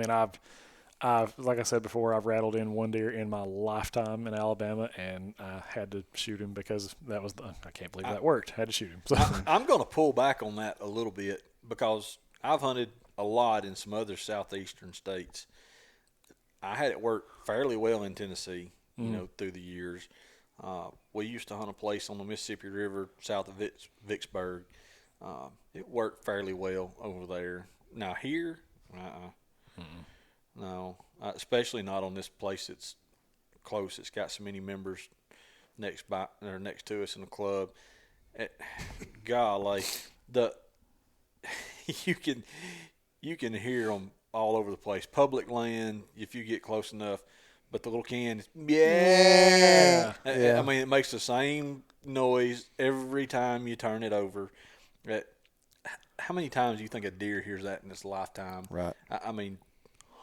I've like I said before, I've rattled in one deer in my lifetime in Alabama, and I had to shoot him because I can't believe that worked. Had to shoot him. So. I'm going to pull back on that a little bit because I've hunted a lot in some other southeastern states. I had it work fairly well in Tennessee, through the years. We used to hunt a place on the Mississippi River south of Vicksburg. It worked fairly well over there. Now here, no, especially not on this place that's close. It's got so many members next to us in the club. Golly, you can hear them all over the place. Public land, if you get close enough. But the little can, yeah. It makes the same noise every time you turn it over. How many times do you think a deer hears that in its lifetime? Right.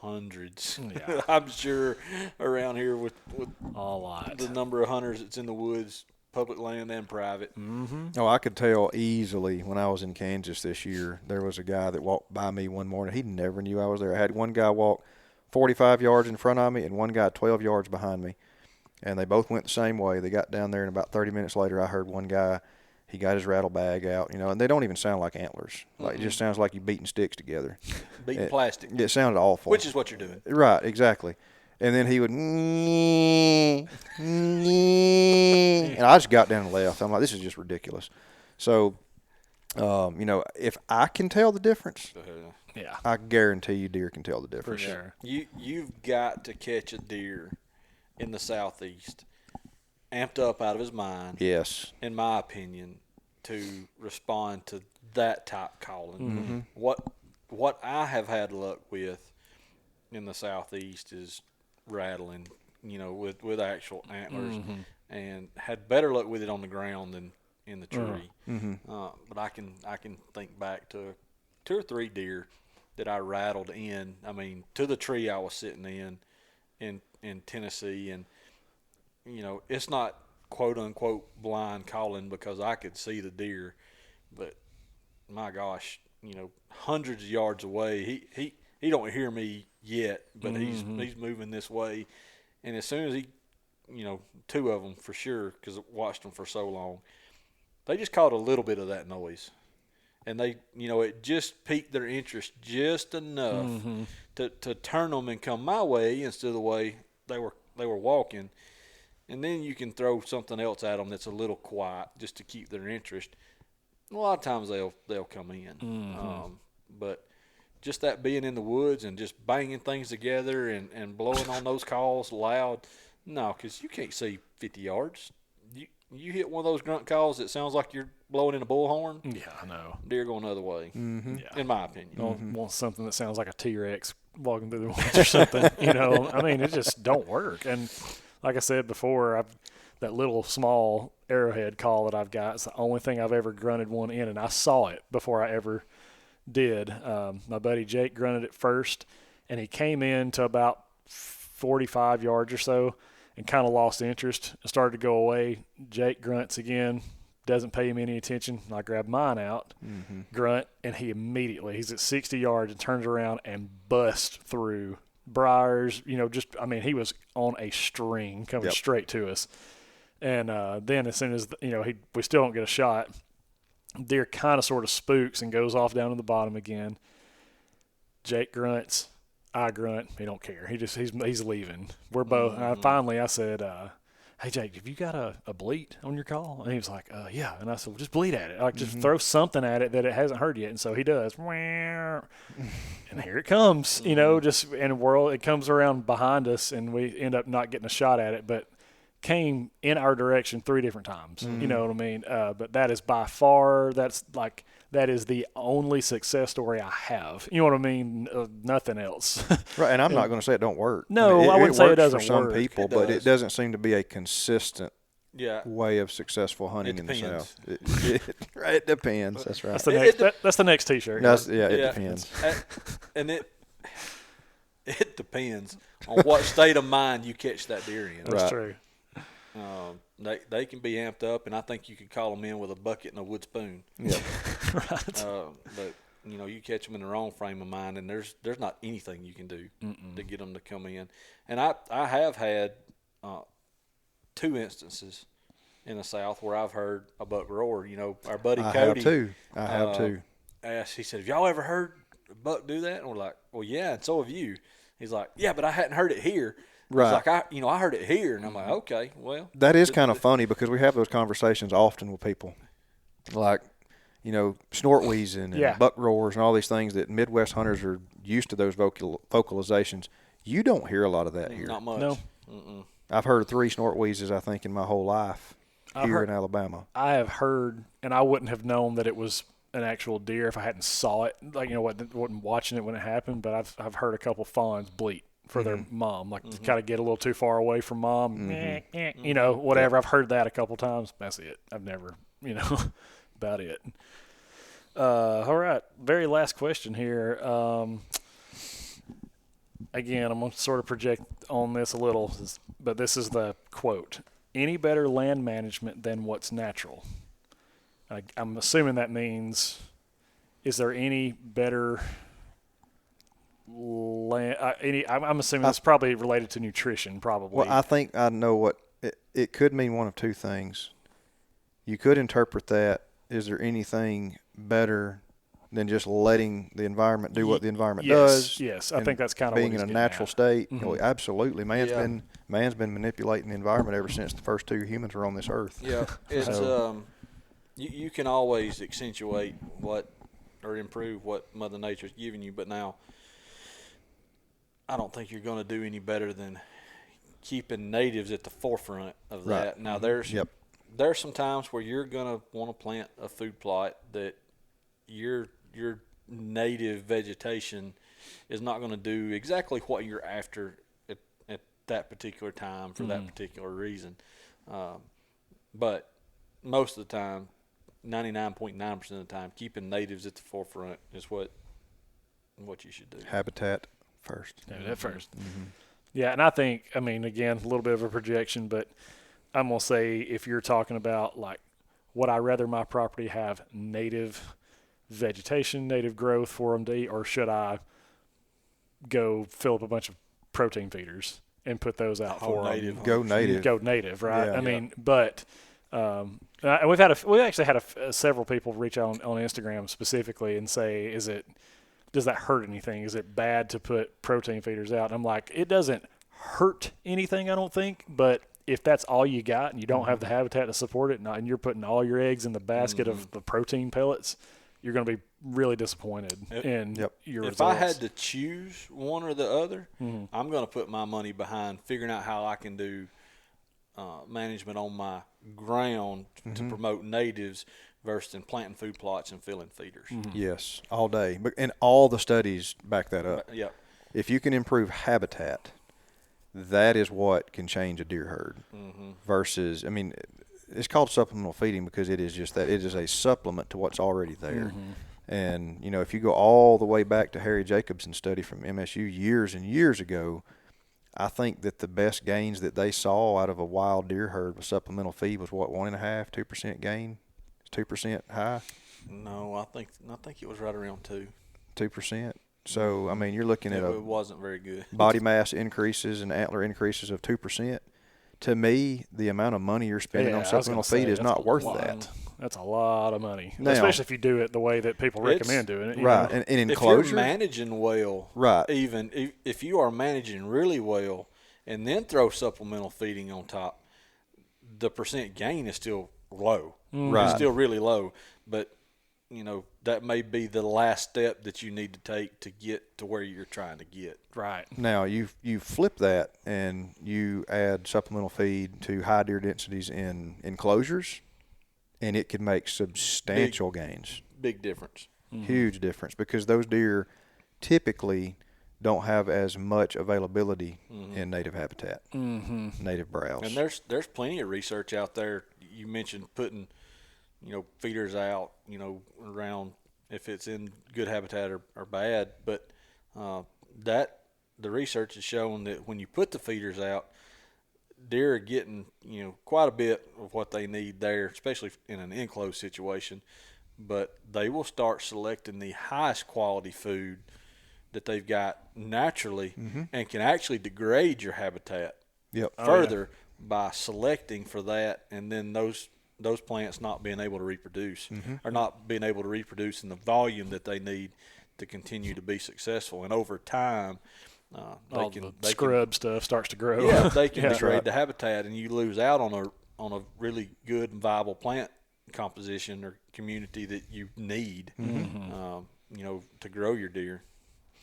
Hundreds. Yeah. I'm sure around here with a lot. The number of hunters that's in the woods, public land and private. Mm-hmm. Oh, I could tell easily when I was in Kansas this year, there was a guy that walked by me one morning. He never knew I was there. I had one guy walk 45 yards in front of me and one guy 12 yards behind me. And they both went the same way. They got down there, and about 30 minutes later, I heard one guy, he got his rattle bag out, and they don't even sound like antlers. Like, it just sounds like you beating sticks together. Beating plastic. It sounded awful. Which is what you're doing. Right, exactly. And then he would, and I just got down and left. I'm like, this is just ridiculous. So, if I can tell the difference, yeah, I guarantee you deer can tell the difference. For sure. You've got to catch a deer in the southeast amped up out of his mind. Yes. In my opinion, to respond to that type calling. Mm-hmm. What I have had luck with in the southeast is rattling, with actual antlers, and had better luck with it on the ground than in the tree. But I can think back to 2 or 3 deer that I rattled in. I mean, to the tree I was sitting in Tennessee, and it's not quote unquote blind calling because I could see the deer, but my gosh, hundreds of yards away, he don't hear me yet, but he's moving this way, and as soon as he, 2 of them for sure, because I watched them for so long, they just caught a little bit of that noise, and they, it just piqued their interest just enough to turn them and come my way instead of the way they were walking. And then you can throw something else at them that's a little quiet just to keep their interest. A lot of times they'll come in. But just that being in the woods and just banging things together and blowing on those calls loud, no, because you can't see 50 yards. You hit one of those grunt calls that sounds like you're blowing in a bullhorn. Yeah, I know. Deer going the other way, in my opinion. Want something that sounds like a T-Rex walking through the woods or something. I mean, it just don't work. And like I said before, that little small arrowhead call that I've got is the only thing I've ever grunted one in, and I saw it before I ever did. My buddy Jake grunted it first, and he came in to about 45 yards or so and kind of lost interest and started to go away. Jake grunts again, doesn't pay him any attention. I grab mine out, grunt, and he's at 60 yards and turns around and busts through briars, he was on a string coming straight to us. And then as soon as, we still don't get a shot, deer kind of sort of spooks and goes off down to the bottom again. Jake grunts, I grunt, he don't care. He's leaving. We're both, finally I said, hey Jake, have you got a bleat on your call? And he was like, yeah. And I said, well, just bleat at it. Like, just throw something at it that it hasn't heard yet. And so he does. And here it comes, just in a whirl. It comes around behind us, and we end up not getting a shot at it, but came in our direction 3 different times. You know what I mean? But that is by far, that is the only success story I have. You know what I mean? Nothing else. Right, and I'm not going to say it don't work. No, I wouldn't say it doesn't for some work. people, but it doesn't seem to be a consistent way of successful hunting in the South. It depends. That's right. That's the next T-shirt. It depends. And it depends on what state of mind you catch that deer in. That's true. They can be amped up, and I think you could call them in with a bucket and a wood spoon. Yeah, right. But you catch them in the wrong frame of mind, and there's not anything you can do to get them to come in. And I have had 2 instances in the South where I've heard a buck roar. Our buddy Cody. I have too. Asked, he said, "Have y'all ever heard a buck do that?" And we're like, "Well, yeah, and so have you." He's like, "Yeah, but I hadn't heard it here." Right. He's like, I heard it here, and I'm like, okay, well. That is kind of funny because we have those conversations often with people, like, snort wheezing and buck roars and all these things that Midwest hunters are used to those vocalizations. You don't hear a lot of that here. Not much. No. I've heard 3 snort wheezes, I think, in my whole life here in Alabama. I have heard, and I wouldn't have known that it was an actual deer if I hadn't saw it. Like, wasn't watching it when it happened, but I've heard a couple fawns bleat for their mom, to kind of get a little too far away from mom, whatever. I've heard that a couple times. That's it. I've never, about it. All right. Very last question here. Again, I'm going to sort of project on this a little, but this is the quote. Any better land management than what's natural? I'm assuming that means, is there any better land? I'm assuming that's probably related to nutrition, probably. Well, I think I know what it could mean. One of 2 things. You could interpret that, is there anything better than just letting the environment do what the environment does? Yes, I think that's kind of being in a natural state. Absolutely, man's Yeah. been manipulating the environment ever since the first 2 humans were on this earth. Yeah, it's you can always accentuate or improve what Mother Nature's giving you, but now I don't think you're going to do any better than keeping natives at the forefront of that. Right. Now there's some times where you're going to want to plant a food plot that your native vegetation is not going to do exactly what you're after that particular time for that particular reason. But most of the time, 99.9% of the time, keeping natives at the forefront is what you should do. Habitat first. Yeah, at first. Yeah, and I think, I mean, again, a little bit of a projection, but I'm going to say if you're talking about, like, would I rather my property have native vegetation, native growth for them to eat, or should I go fill up a bunch of protein feeders and put those out for native. them? Go native. Go native, right? Yeah. I mean, but and we've actually had several people reach out on Instagram specifically and say, does that hurt anything? Is it bad to put protein feeders out? And I'm like, it doesn't hurt anything, I don't think, but if that's all you got and you don't have the habitat to support it, and you're putting all your eggs in the basket of the protein pellets, you're going to be really disappointed in your results. If I had to choose one or the other, I'm going to put my money behind figuring out how I can do management on my ground to promote natives versus in planting food plots and filling feeders. Yes, all day. And all the studies back that up. Yep. If you can improve habitat, that is what can change a deer herd versus, I mean, it's called supplemental feeding because it is just that. It is a supplement to what's already there. And, you know, if you go all the way back to Harry Jacobson's study from MSU years and years ago, I think that the best gains that they saw out of a wild deer herd with supplemental feed was what, 1.5%, 2% gain? 2% high? No, I think it was right around 2%. So, I mean, you're looking at it wasn't very good. Body mass increases and antler increases of 2%. To me, the amount of money you're spending on supplemental feed is not worth that. That's a lot of money, now, especially if you do it the way that people recommend doing it. Right, and enclosure. If you're managing well, right. Even if you are managing really well and then throw supplemental feeding on top, the percent gain is still low. Right. It's still really low, but you know, that may be the last step that you need to take to get to where you're trying to get. Right. Now, you flip that and you add supplemental feed to high deer densities in enclosures, and it could make substantial gains. Big difference. Huge difference, because those deer typically don't have as much availability in native habitat, native browse. And there's plenty of research out there. You mentioned putting feeders out, around if it's in good habitat or bad. But the research has shown that when you put the feeders out, deer are getting, quite a bit of what they need there, especially in an enclosed situation. But they will start selecting the highest quality food that they've got naturally and can actually degrade your habitat further by selecting for that, and then those plants not being able to reproduce or not being able to reproduce in the volume that they need to continue to be successful. And over time, scrub stuff starts to grow. Yeah, they can degrade the habitat, and you lose out on a really good and viable plant composition or community that you need, to grow your deer.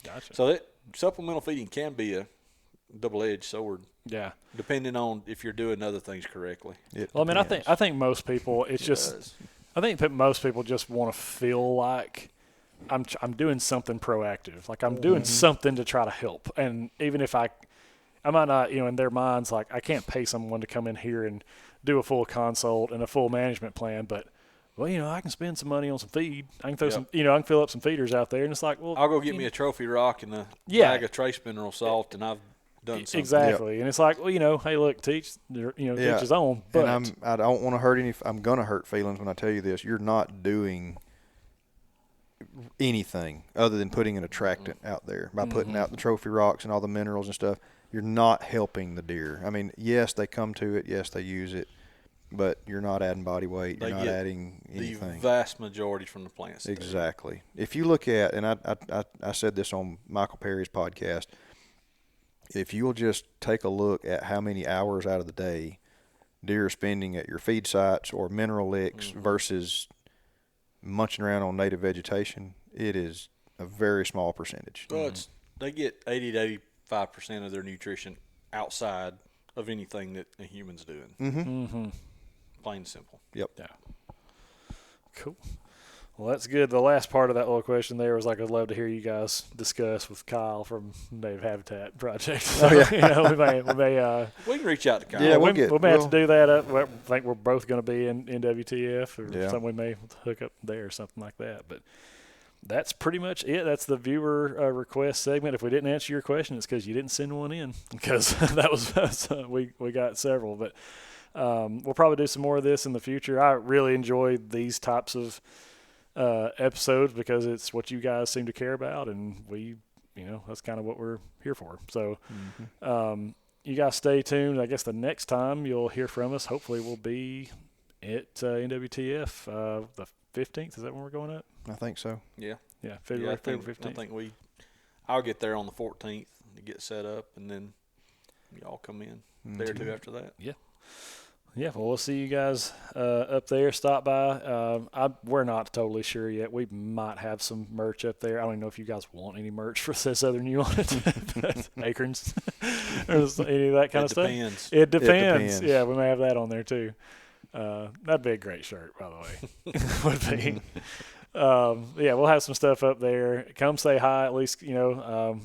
Gotcha. So that supplemental feeding can be a double-edged sword. Yeah. Depending on if you're doing other things correctly. Well, I mean, I think most people, I think that most people just want to feel like I'm doing something proactive. Like I'm doing something to try to help. And even if I might not, in their minds, like I can't pay someone to come in here and do a full consult and a full management plan, but well, I can spend some money on some feed. I can throw some, I can fill up some feeders out there, and it's like, well, I'll go get me a trophy rock and a bag of trace mineral salt, and I've done something. Exactly. And it's like, well, hey, look, teach his own. But and I don't want to hurt I'm going to hurt feelings when I tell you this. You're not doing anything other than putting an attractant out there by putting out the trophy rocks and all the minerals and stuff. You're not helping the deer. I mean, yes, they come to it. Yes, they use it. But you're not adding body weight. You're not adding anything. The vast majority from the plants. Exactly. If you look at, and I said this on Michael Perry's podcast, if you'll just take a look at how many hours out of the day deer are spending at your feed sites or mineral licks versus munching around on native vegetation, it is a very small percentage. Well, they get 80 to 85% of their nutrition outside of anything that a human's doing. Plain and simple. Yep. Yeah. Cool. Well, that's good. The last part of that little question there was like, I'd love to hear you guys discuss with Kyle from Native Habitat Project. So, we may We can reach out to Kyle. Yeah, we may have to do that. I think we're both going to be in WTF or something. We may hook up there or something like that. But that's pretty much it. That's the viewer request segment. If we didn't answer your question, it's because you didn't send one in, because that was we got several. But we'll probably do some more of this in the future. I really enjoyed these types of episodes because it's what you guys seem to care about, and that's kind of what we're here for. So you guys stay tuned. I guess the next time you'll hear from us, hopefully, will be at NWTF the 15th. Is that when we're going up? I think so. Yeah. Yeah, February 15th. I think I'll get there on the 14th to get set up, and then y'all come in day or two after that. Yeah. Yeah, well, we'll see you guys up there. Stop by. We're not totally sure yet. We might have some merch up there. I don't even know if you guys want any merch for Southern U on it. Acorns. Or any of that kind of stuff. It depends. Yeah, we may have that on there too. That'd be a great shirt, by the way. Would be. We'll have some stuff up there. Come say hi. At least tell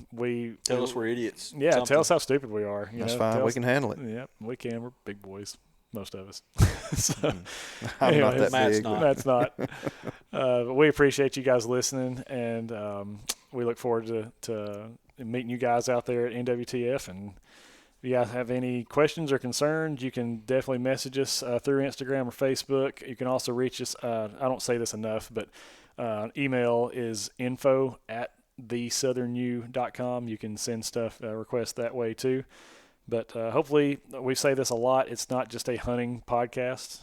us we're idiots. Yeah, something. Tell us how stupid we are. That's fine. We can handle it. Yeah, we can. We're big boys. Most of us. I'm not that big. That's not. But we appreciate you guys listening, and we look forward to meeting you guys out there at NWTF. And if you guys have any questions or concerns, you can definitely message us through Instagram or Facebook. You can also reach us. I don't say this enough, but email is info@thesouthernu.com. You can send stuff, requests that way too. But hopefully, we say this a lot, it's not just a hunting podcast.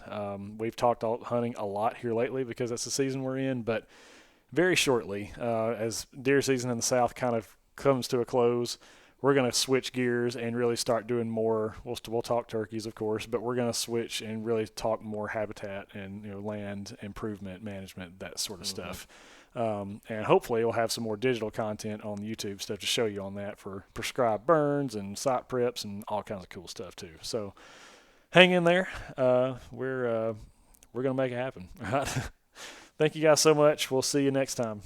We've talked hunting a lot here lately because that's the season we're in. But very shortly, as deer season in the South kind of comes to a close, we're going to switch gears and really start doing more. We'll talk turkeys, of course, but we're going to switch and really talk more habitat and land improvement, management, that sort of stuff. And hopefully we'll have some more digital content on YouTube stuff to show you on that for prescribed burns and site preps and all kinds of cool stuff too. So hang in there. We're going to make it happen. All right. Thank you guys so much. We'll see you next time.